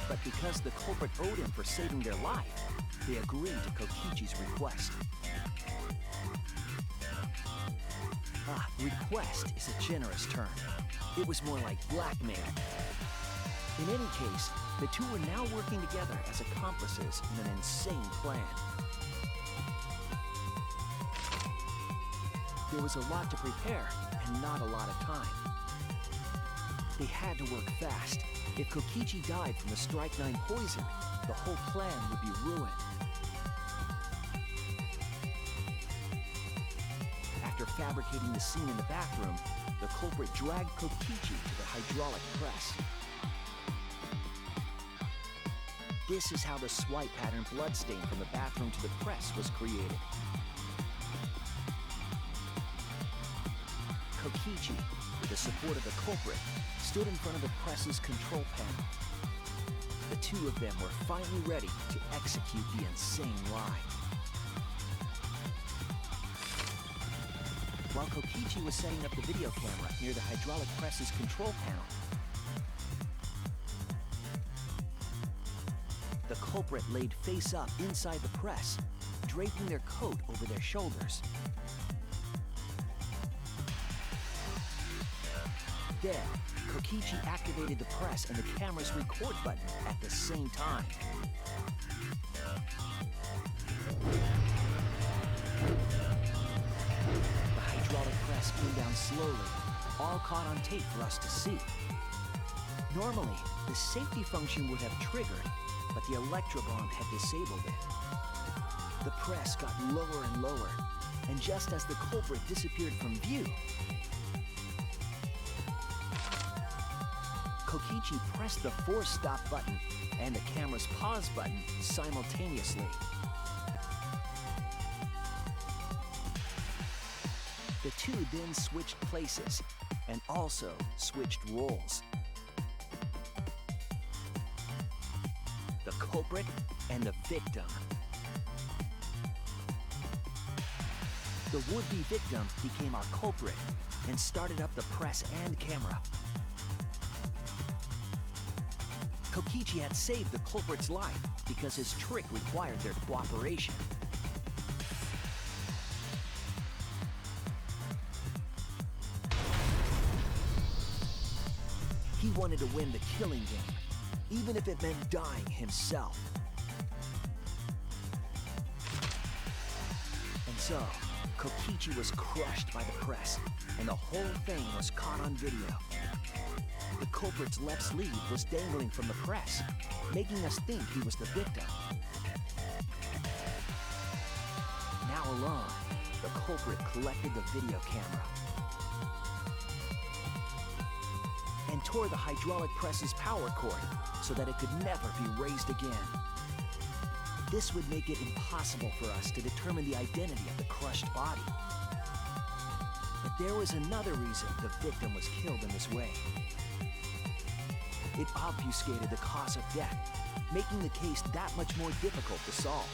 But because the culprit owed him for saving their life, they agreed to Kokichi's request. Request is a generous term. It was more like blackmail. In any case, the two were now working together as accomplices in an insane plan. There was a lot to prepare and not a lot of time. They had to work fast. If Kokichi died from the Strike 9 poison, the whole plan would be ruined. After fabricating the scene in the bathroom, the culprit dragged Kokichi to the hydraulic press. This is how the swipe pattern bloodstain from the bathroom to the press was created. Kokichi, with the support of the culprit, stood in front of the press's control panel. The two of them were finally ready to execute the insane lie. While Kokichi was setting up the video camera near the hydraulic press's control panel, the culprit laid face up inside the press, draping their coat over their shoulders. Then, Kokichi activated the press and the camera's record button at the same time. The hydraulic press came down slowly, all caught on tape for us to see. Normally, the safety function would have triggered, but the electrobomb had disabled it. The press got lower and lower, and just as the culprit disappeared from view, Kokichi pressed the force stop button and the camera's pause button simultaneously. The two then switched places and also switched roles. The culprit and the victim. The would-be victim became our culprit and started up the press and camera. Kokichi had saved the culprit's life because his trick required their cooperation. He wanted to win the killing game, even if it meant dying himself. And so, Kokichi was crushed by the press, and the whole thing was caught on video. The culprit's left sleeve was dangling from the press, making us think he was the victim. Now alone, the culprit collected the video camera and tore the hydraulic press's power cord so that it could never be raised again. This would make it impossible for us to determine the identity of the crushed body. But there was another reason the victim was killed in this way. It obfuscated the cause of death, making the case that much more difficult to solve.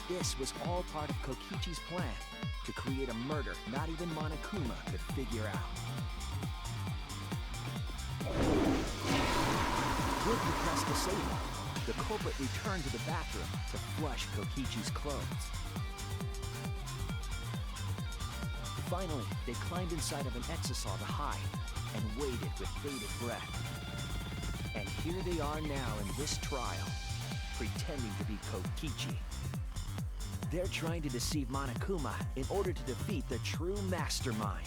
This was all part of Kokichi's plan to create a murder not even Monokuma could figure out. With the press disabled, the culprit returned to the bathroom to flush Kokichi's clothes. Finally, they climbed inside of an exisal to hide and waited with bated breath. And here they are now in this trial, pretending to be Kokichi. They're trying to deceive Monokuma in order to defeat the true mastermind.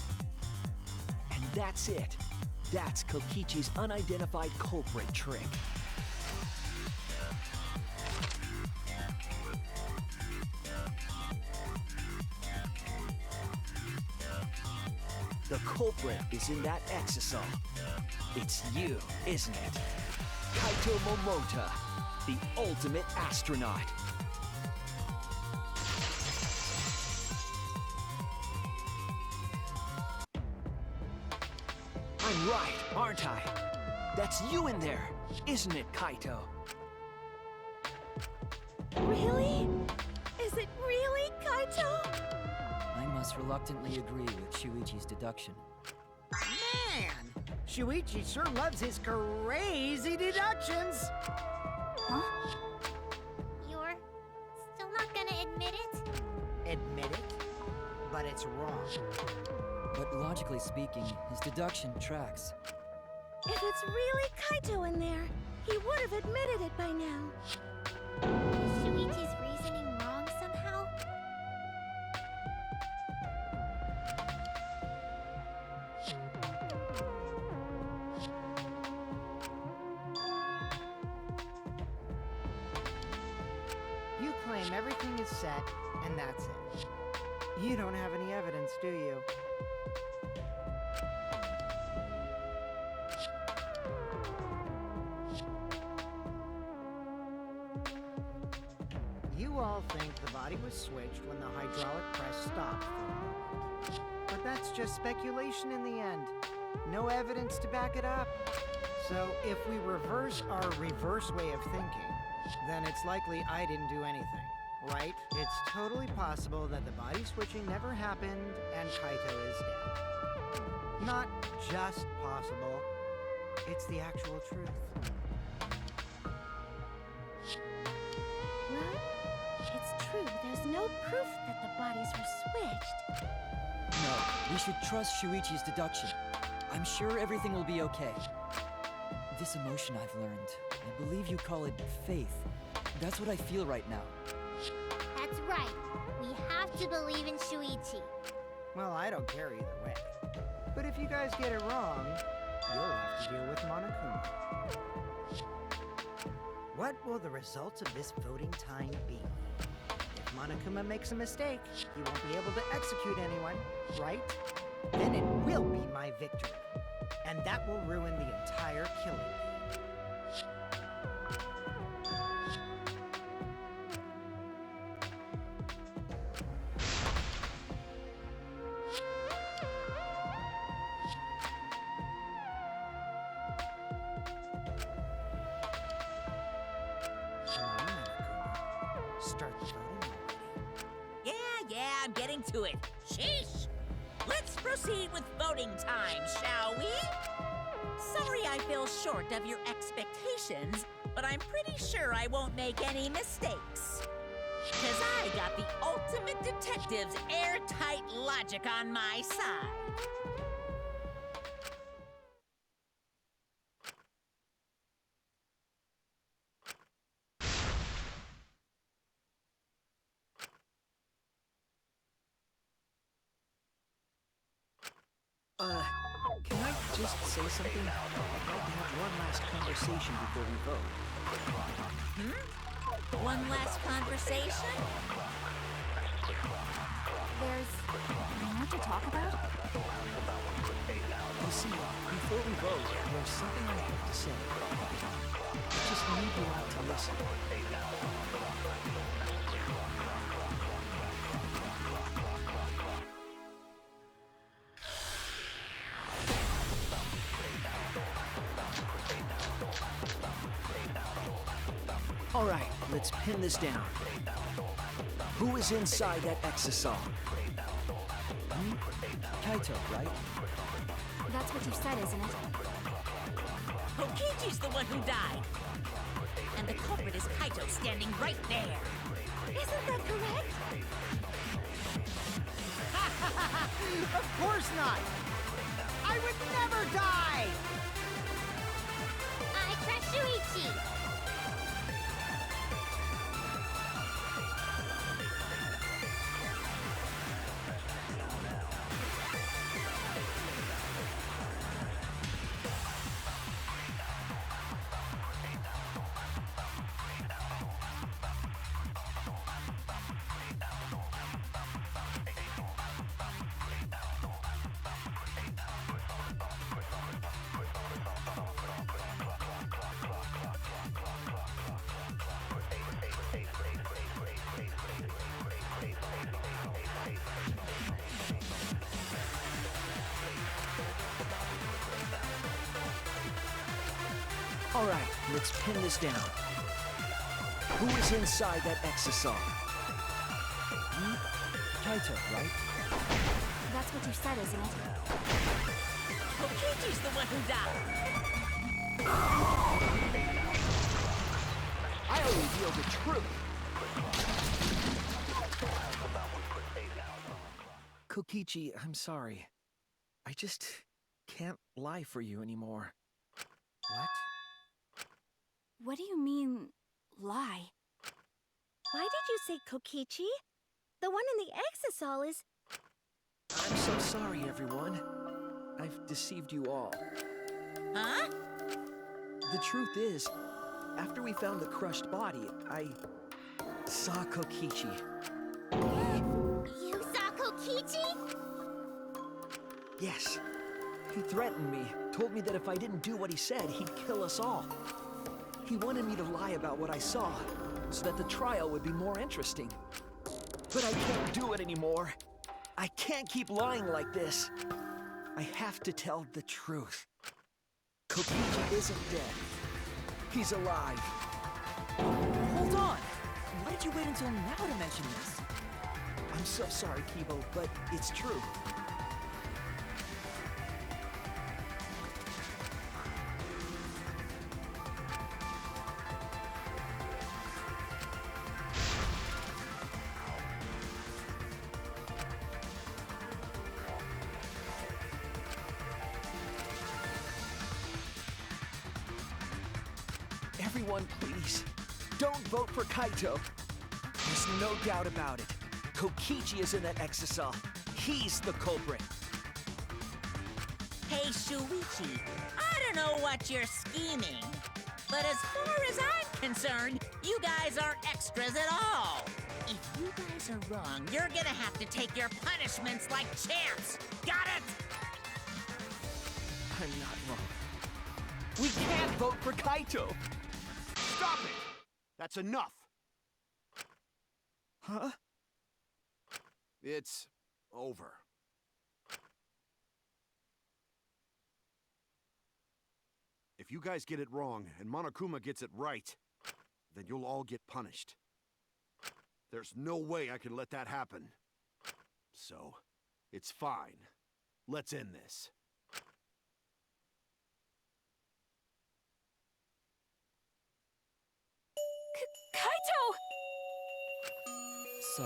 And that's it. That's Kokichi's unidentified culprit trick. The culprit is in that exisal. It's you, isn't it? Kaito Momota, the ultimate astronaut. I'm right, aren't I? That's you in there, isn't it, Kaito? Really? Is it really, Kaito? I must reluctantly agree with Shuichi's deduction. Man! Shuichi sure loves his crazy deductions! Huh? You're still not gonna admit it? Admit it? But it's wrong. But logically speaking, his deduction tracks. If it's really Kaito in there, he would have admitted it by now. Is Shuichi's reasoning wrong somehow? You claim everything is set, and that's it. You don't have any evidence, do you? You all think the body was switched when the hydraulic press stopped for a moment. But that's just speculation in the end. No evidence to back it up. So if we reverse our reverse way of thinking, then it's likely I didn't do anything, right? It's totally possible that the body switching never happened and Kaito is dead. Not just possible, it's the actual truth. Well, it's true. There's no proof that the bodies were switched. No, we should trust Shuichi's deduction. I'm sure everything will be okay. This emotion I've learned, I believe you call it faith. That's what I feel right now. That's right. We have to believe in Shuichi. Well, I don't care either way. But if you guys get it wrong, you'll have to deal with Monokuma. What will the results of this voting time be? If Monokuma makes a mistake, he won't be able to execute anyone, right? Then it will be my victory. And that will ruin the entire killing game. Come on, Monokuma. Start the voting already. Yeah, I'm getting to it. Sheesh! Let's proceed with voting time, shall we? Sorry I fell short of your expectations, but I'm pretty sure I won't make any mistakes. 'Cause I got the ultimate detective's airtight logic on my side. Can I just say something? I'd like to have one last conversation before we vote. One last conversation? There's more to talk about? You see, before we vote, there's something I have to say. I just need you all to listen. All right, let's pin this down. Who is inside that exisal? Kaito, right? That's what you said, isn't it? Kokichi's the one who died. And the culprit is Kaito standing right there. Isn't that correct? Of course not! I would never die! I trust Shuichi. All right, let's pin this down. Who is inside that exisal? Kaito, right? That's what you said, isn't it? Kokichi's the one who died. I'll reveal the truth. Kokichi, I'm sorry. I just can't lie for you anymore. What? What do you mean, lie? Why did you say Kokichi? The one in the exisal is... I'm so sorry, everyone. I've deceived you all. Huh? The truth is, after we found the crushed body, I saw Kokichi. You saw Kokichi? Yes. He threatened me, told me that if I didn't do what he said, he'd kill us all. He wanted me to lie about what I saw, so that the trial would be more interesting. But I can't do it anymore. I can't keep lying like this. I have to tell the truth. Kokichi isn't dead. He's alive. Hold on! Why did you wait until now to mention this? I'm so sorry, Kibo, but it's true. Everyone, please, don't vote for Kaito. There's no doubt about it. Kokichi is in that exisal. He's the culprit. Hey, Shuichi, I don't know what you're scheming, but as far as I'm concerned, you guys aren't extras at all. If you guys are wrong, you're gonna have to take your punishments like champs. Got it? I'm not wrong. We can't vote for Kaito. Stop it! That's enough! Huh? It's over. If you guys get it wrong and Monokuma gets it right, then you'll all get punished. There's no way I can let that happen. So, it's fine. Let's end this. Kaito! So,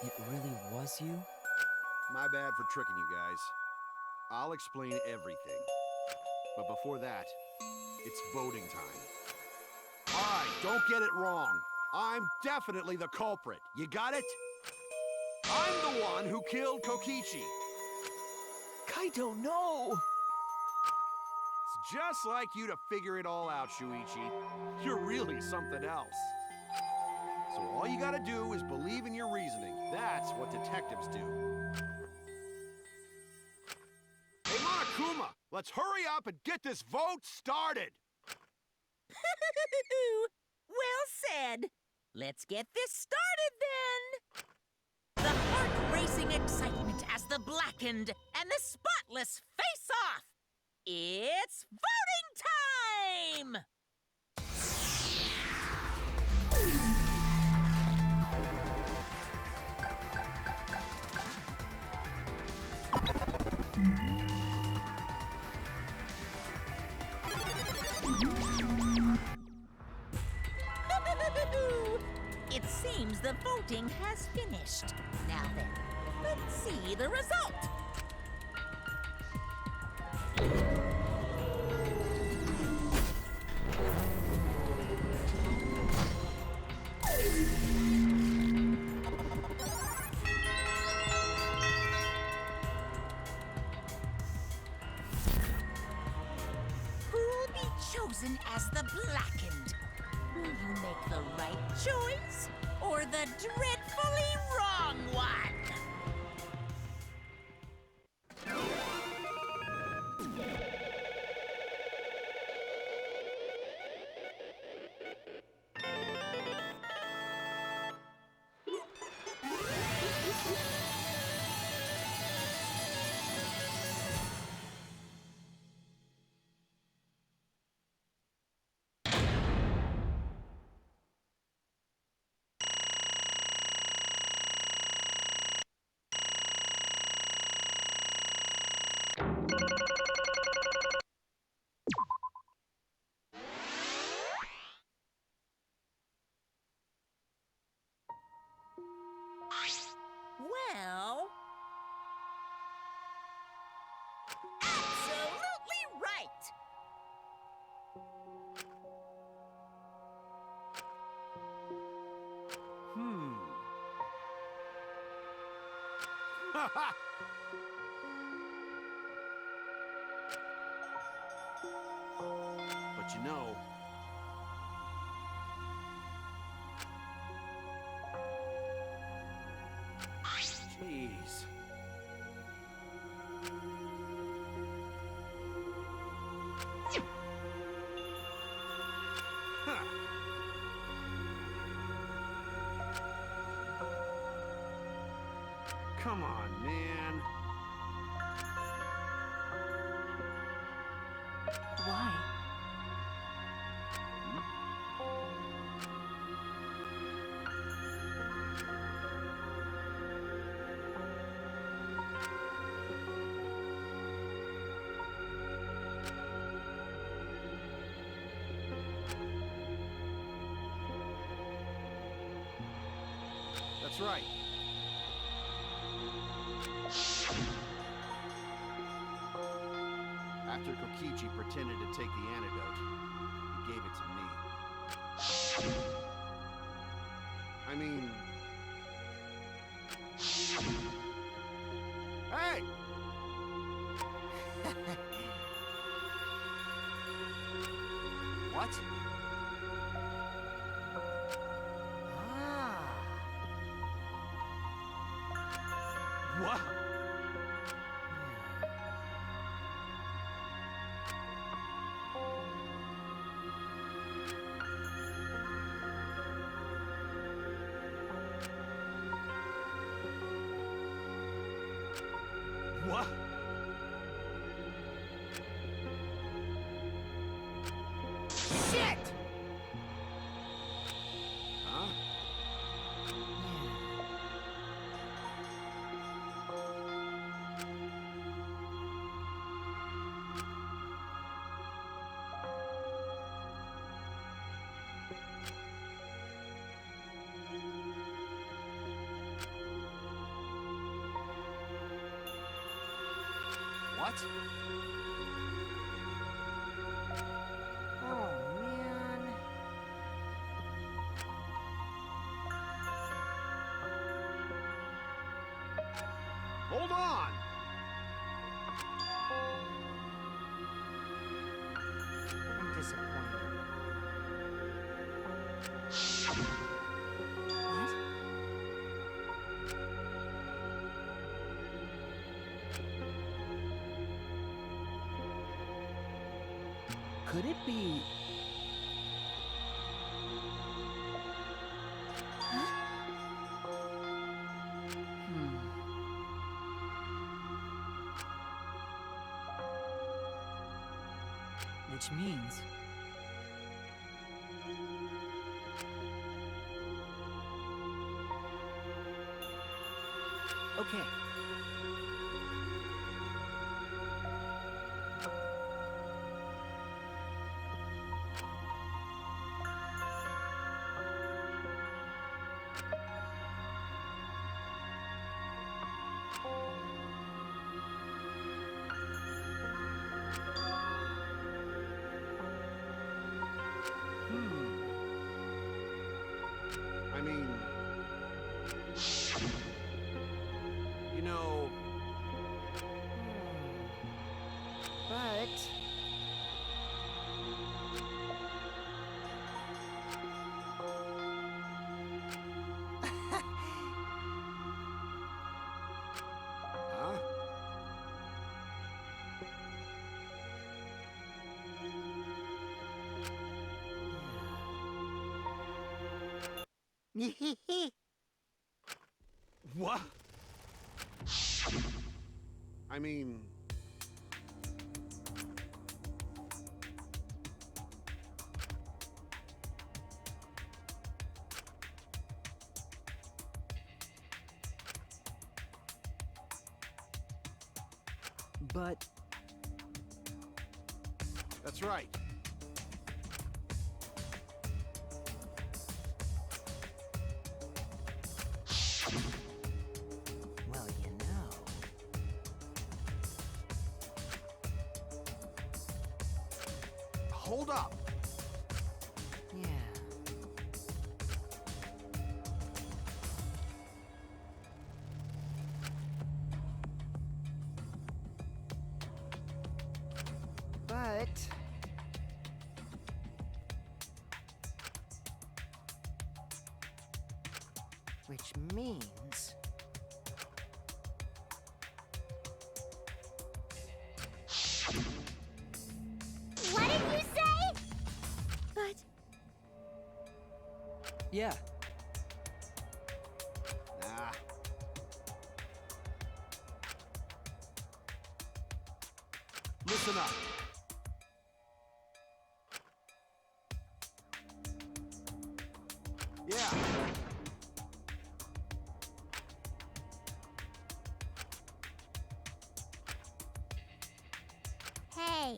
it really was you? My bad for tricking you guys. I'll explain everything. But before that, it's voting time. Alright, don't get it wrong. I'm definitely the culprit. You got it? I'm the one who killed Kokichi. Kaito, no! It's just like you to figure it all out, Shuichi. You're really something else. So all you gotta do is believe in your reasoning. That's what detectives do. Hey, Monokuma, let's hurry up and get this vote started! Well said. Let's get this started then. The heart-racing excitement as the blackened and the spotless face off. It's voting time! It seems the voting has finished. Now then, let's see the result. Who'll be chosen as the blackened? Will you make the right choice or the dreadfully wrong one? Well, absolutely right. Ha ha! But you know, jeez. Huh. Come on, man. Why? That's right. After Kokichi pretended to take the antidote, he gave it to me. I mean... Hey! What? Ah. What? What? Shit! Huh? What? Oh, man. Hold on! I'm disappointed. What? Could it be... Which means... Okay. I mean, you know, But huh? What? I mean, But that's right. well, you know. Hold up. Yeah. but which means What did you say? But Yeah. Nah. Listen up. Yeah. hey.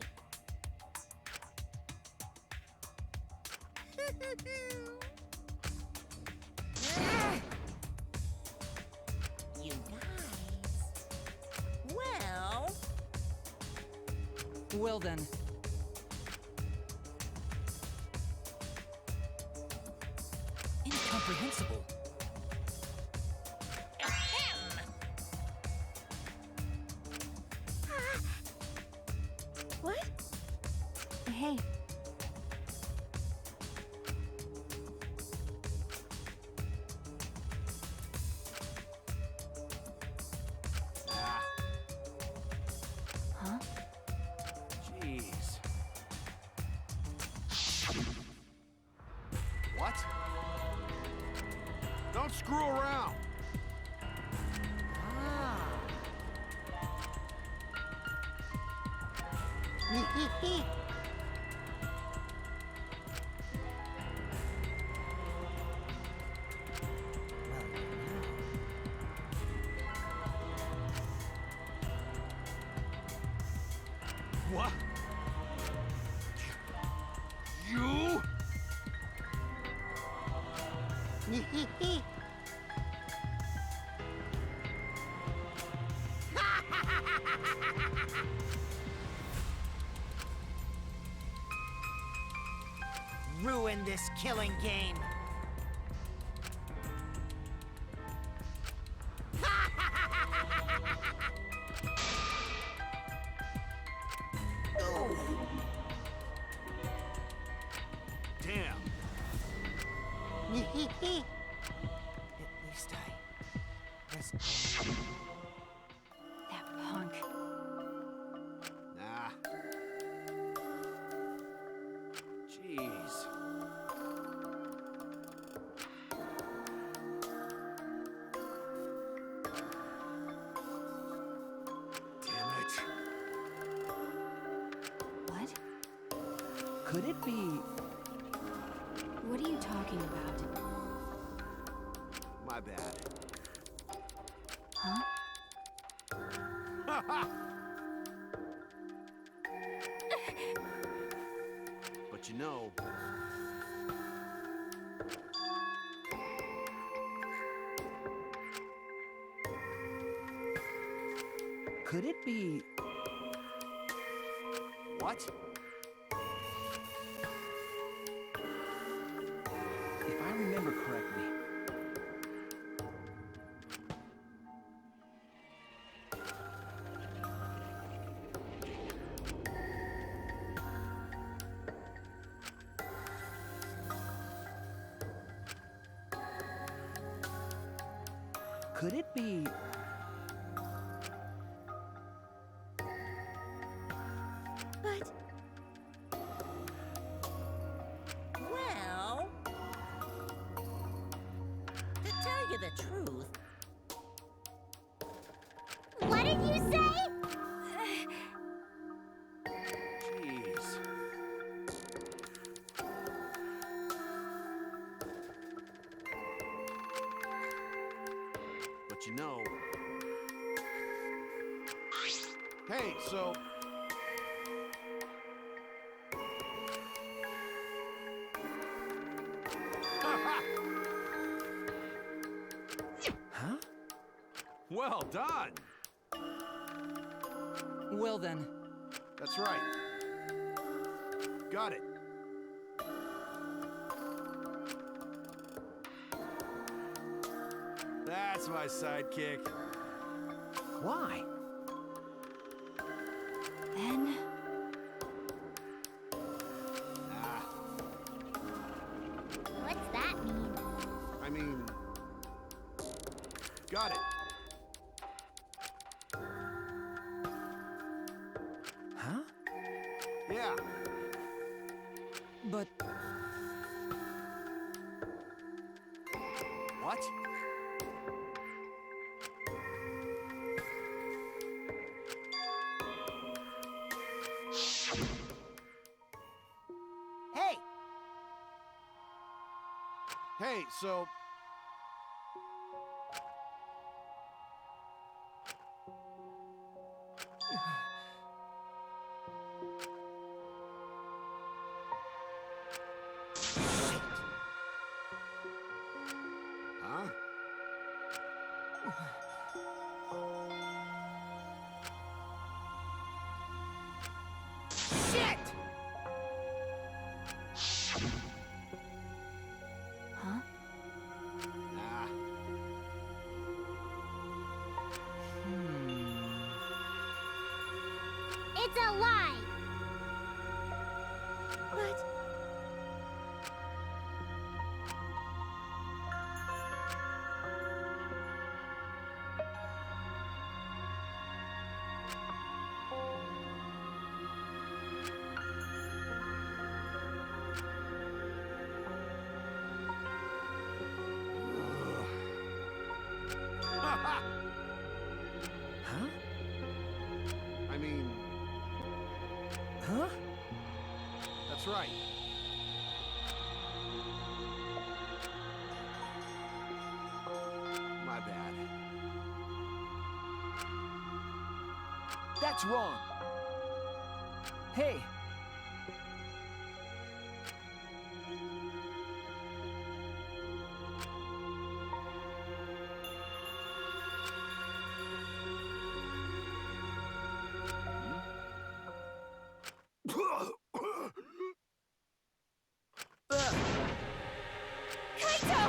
You guys. Well, Well then. Incomprehensible. ahem. What? Hey, Nah. huh? Jeez. What? Don't screw around. What? You? ruin this killing game. Damn. At least I was. That punk. Nah. Jeez. Damn it. What? Could it be? What are you talking about? My bad. Huh? But you know, Could it be? what? Could it be... But Well, to tell you the truth, What did you say? Jeez. But you know... Hey, so... Huh? Well done! Well then, That's right. Got it. That's my sidekick. Why? Then, Ah, What's that mean? I mean... Got it. Huh? Yeah. but What? Hey! Hey, so... Huh? Shit! huh? Nah. It's a lie. but Huh? I mean, Huh? that's right. My bad. That's wrong. Hey, Kaito!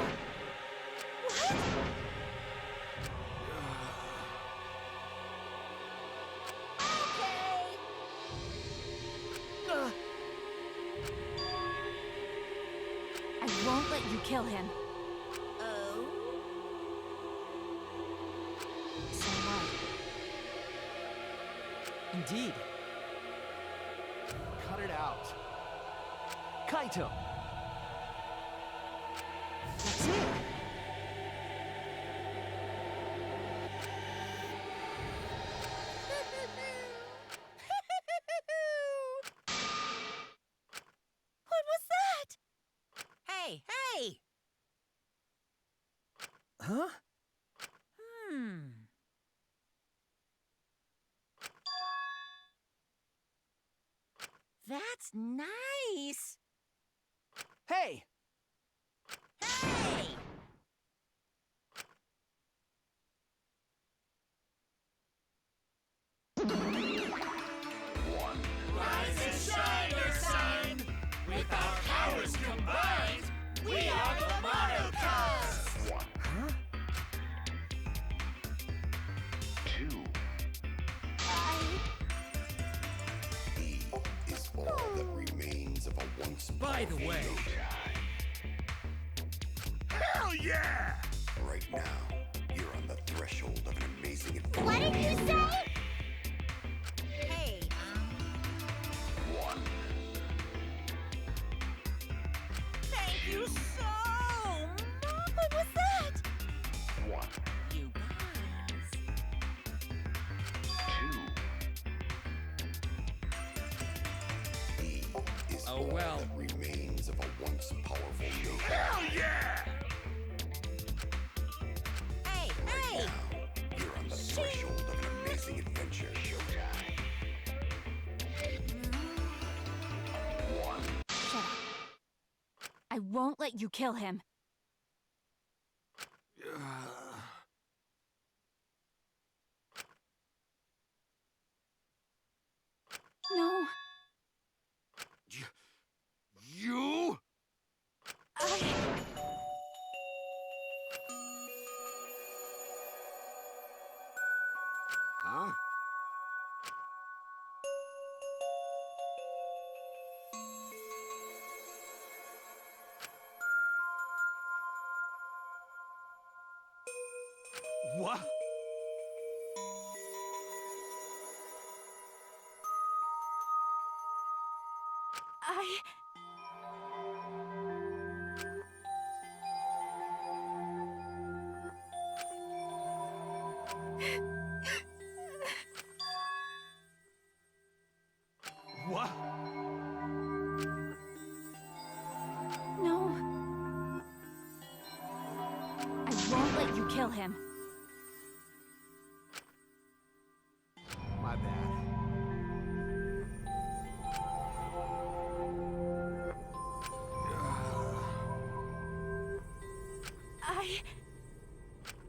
What? I won't let you kill him. oh, So what? indeed. Cut it out. Kaito. That's it. What was that? hey, hey! Huh? That's nice. Hey! Hey! Rise and shine, Earthsign! With our powers combined, we are the Monocons! Huh? He is all that remains of a once By the way, hell yeah! Right now, you're on the threshold of an amazing adventure. What did you say? Hey, thank you so much. What was that? You guys. He is Oh, all well. that remains of a once powerful nation. Hell yeah! Hey, hey! Now, you're on the threshold of an amazing adventure. Shut up. I won't let you kill him. No. You? Huh? What? What? No. I won't let you kill him. My bad.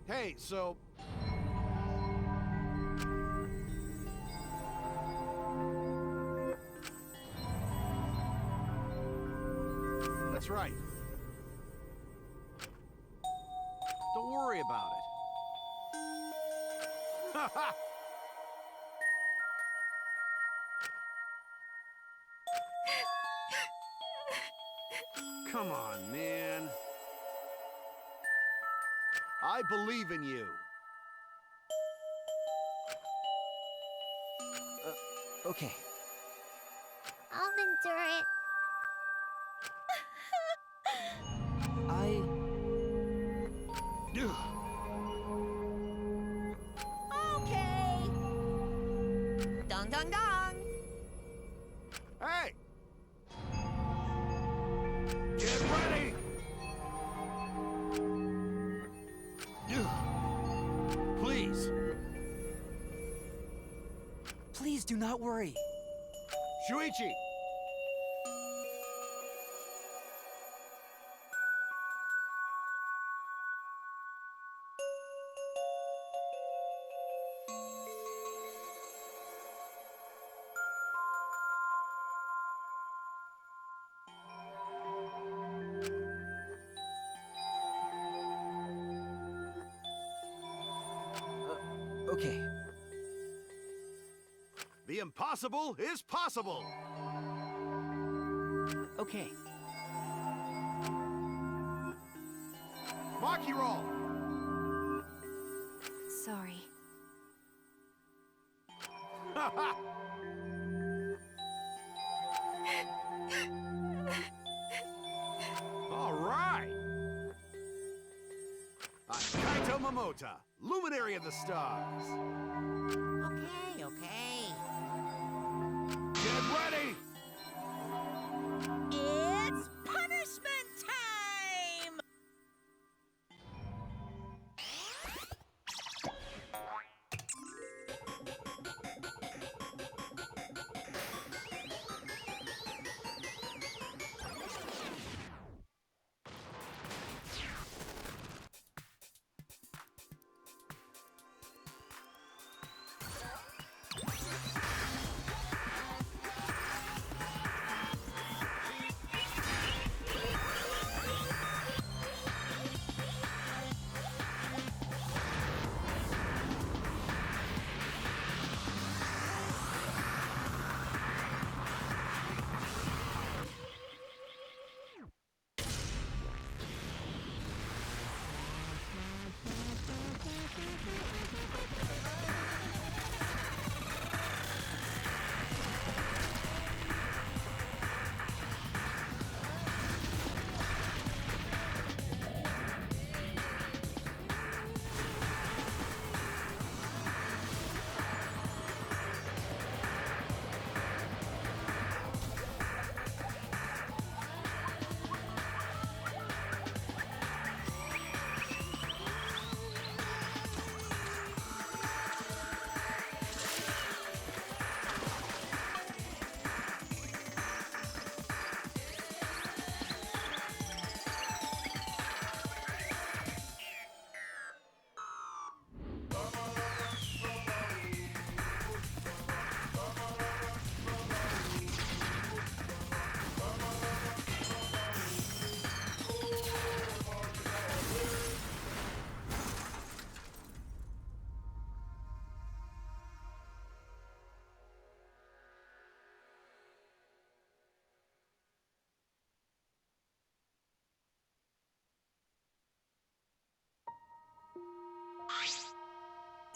Hey, so... That's right. Don't worry about it. Come on, man. I believe in you. Okay. I'll endure it. I... Okay. Dong, dong, dong. Hey! Get ready! Please, Please do not worry. Shuichi! Okay. The impossible is possible! Okay. Maki roll! Sorry. All right! I'm Kaito Momota, luminary of the stars. Okay, okay. Get ready! It's punishment time!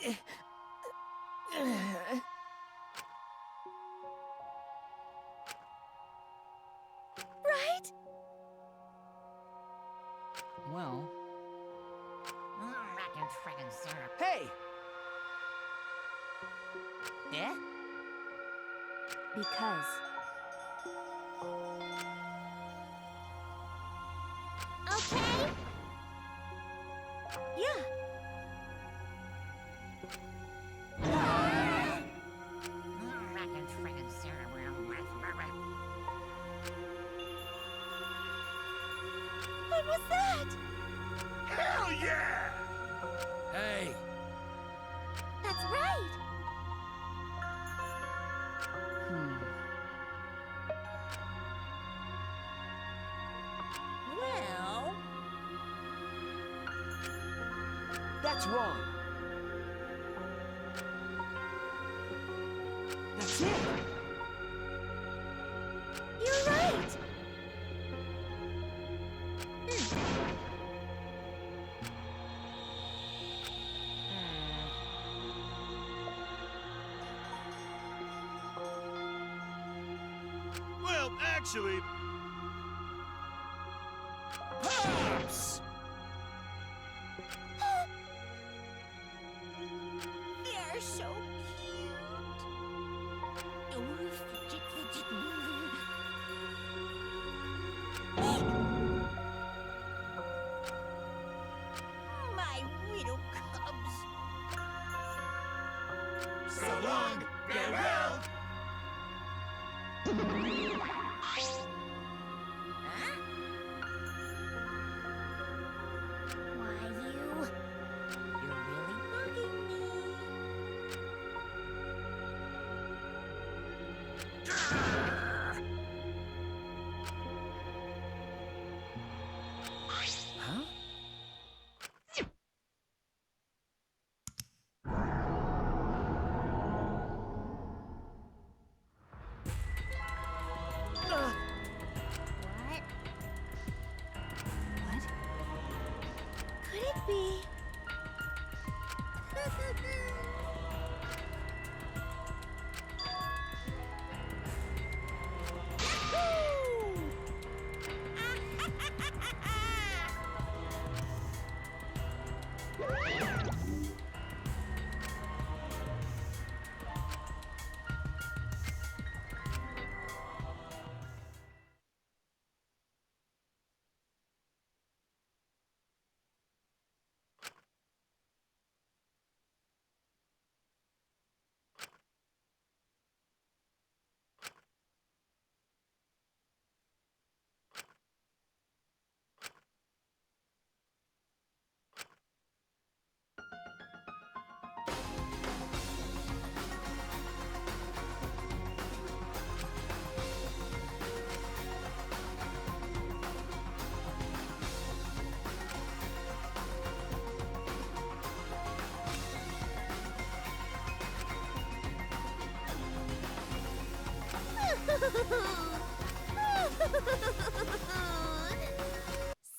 Right? Well, Frickin' frickin' syrup. Hey! Yeah? Because. Okay. Yeah. Frickin' frickin' syrup. What was that? Hell yeah! Hey, That's right. Well, That's wrong. That's it. You're right. well, actually... Pops! They're so cute. Oh, fidget, fidget. My little cubs. So long, farewell! Why, you're really bugging me. Huh? What? What? Could it be?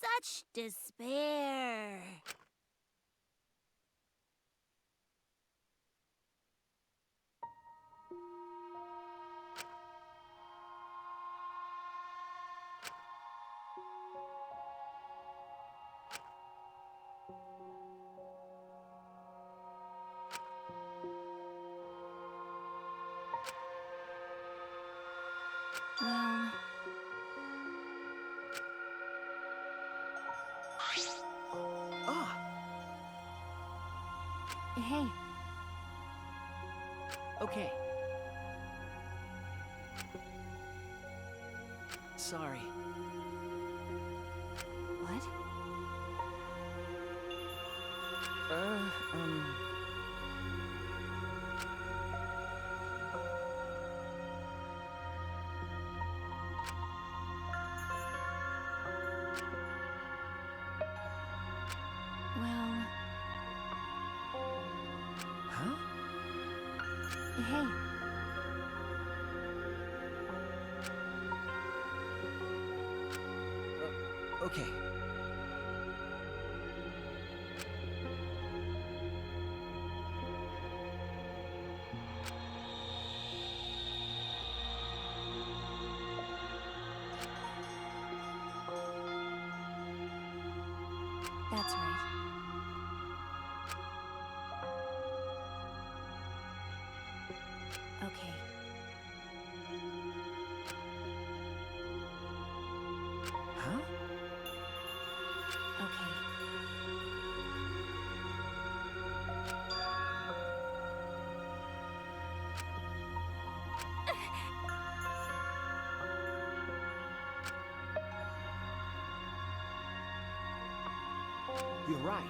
Such despair. Well, Ah, hey, okay. Sorry. what? Um... Well, Huh? hey, Okay. That's right. Okay. Huh? Okay. You're right.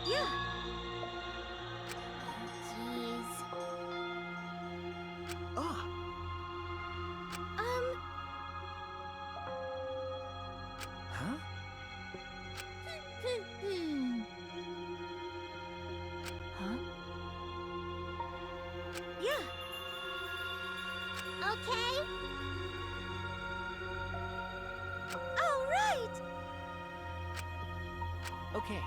Yeah. Jeez. Ah, huh? Huh? Yeah. Okay. All right. Okay.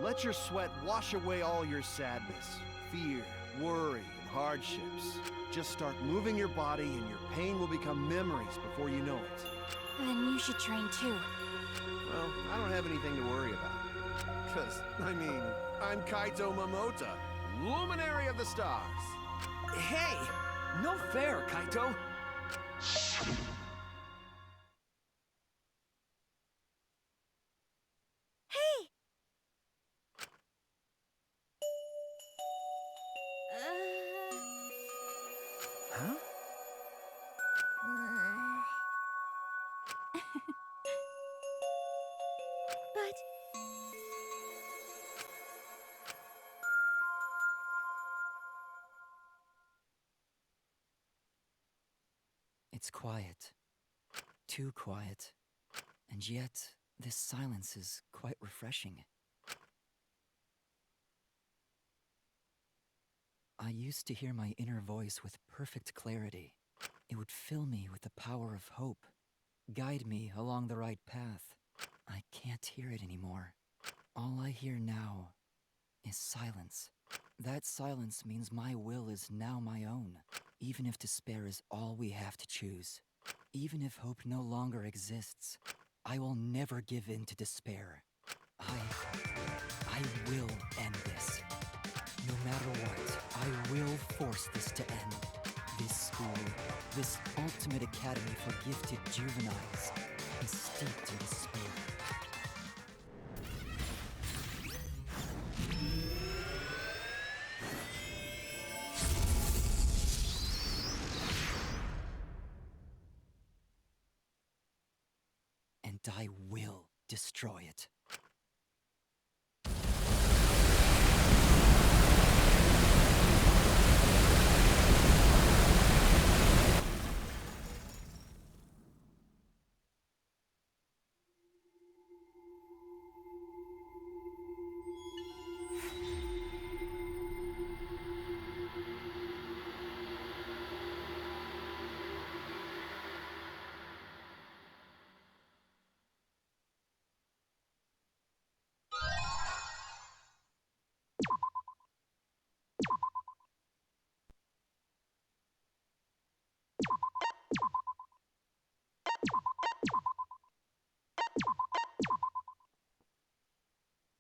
Let your sweat wash away all your sadness, fear, worry, and hardships. Just start moving your body and your pain will become memories before you know it. Then you should train too. Well, I don't have anything to worry about. 'Cause, I mean, I'm Kaito Momota, luminary of the stars. Hey! No fair, Kaito! Hey. Huh? But It's quiet. Too quiet. And yet, this silence is quite refreshing. I used to hear my inner voice with perfect clarity. It would fill me with the power of hope, guide me along the right path. I can't hear it anymore. All I hear now is silence. That silence means my will is now my own, even if despair is all we have to choose. Even if hope no longer exists, I will never give in to despair. I will end this. No matter what, I will force this to end. This school, this ultimate academy for gifted juveniles, is steeped in despair. And I will destroy it.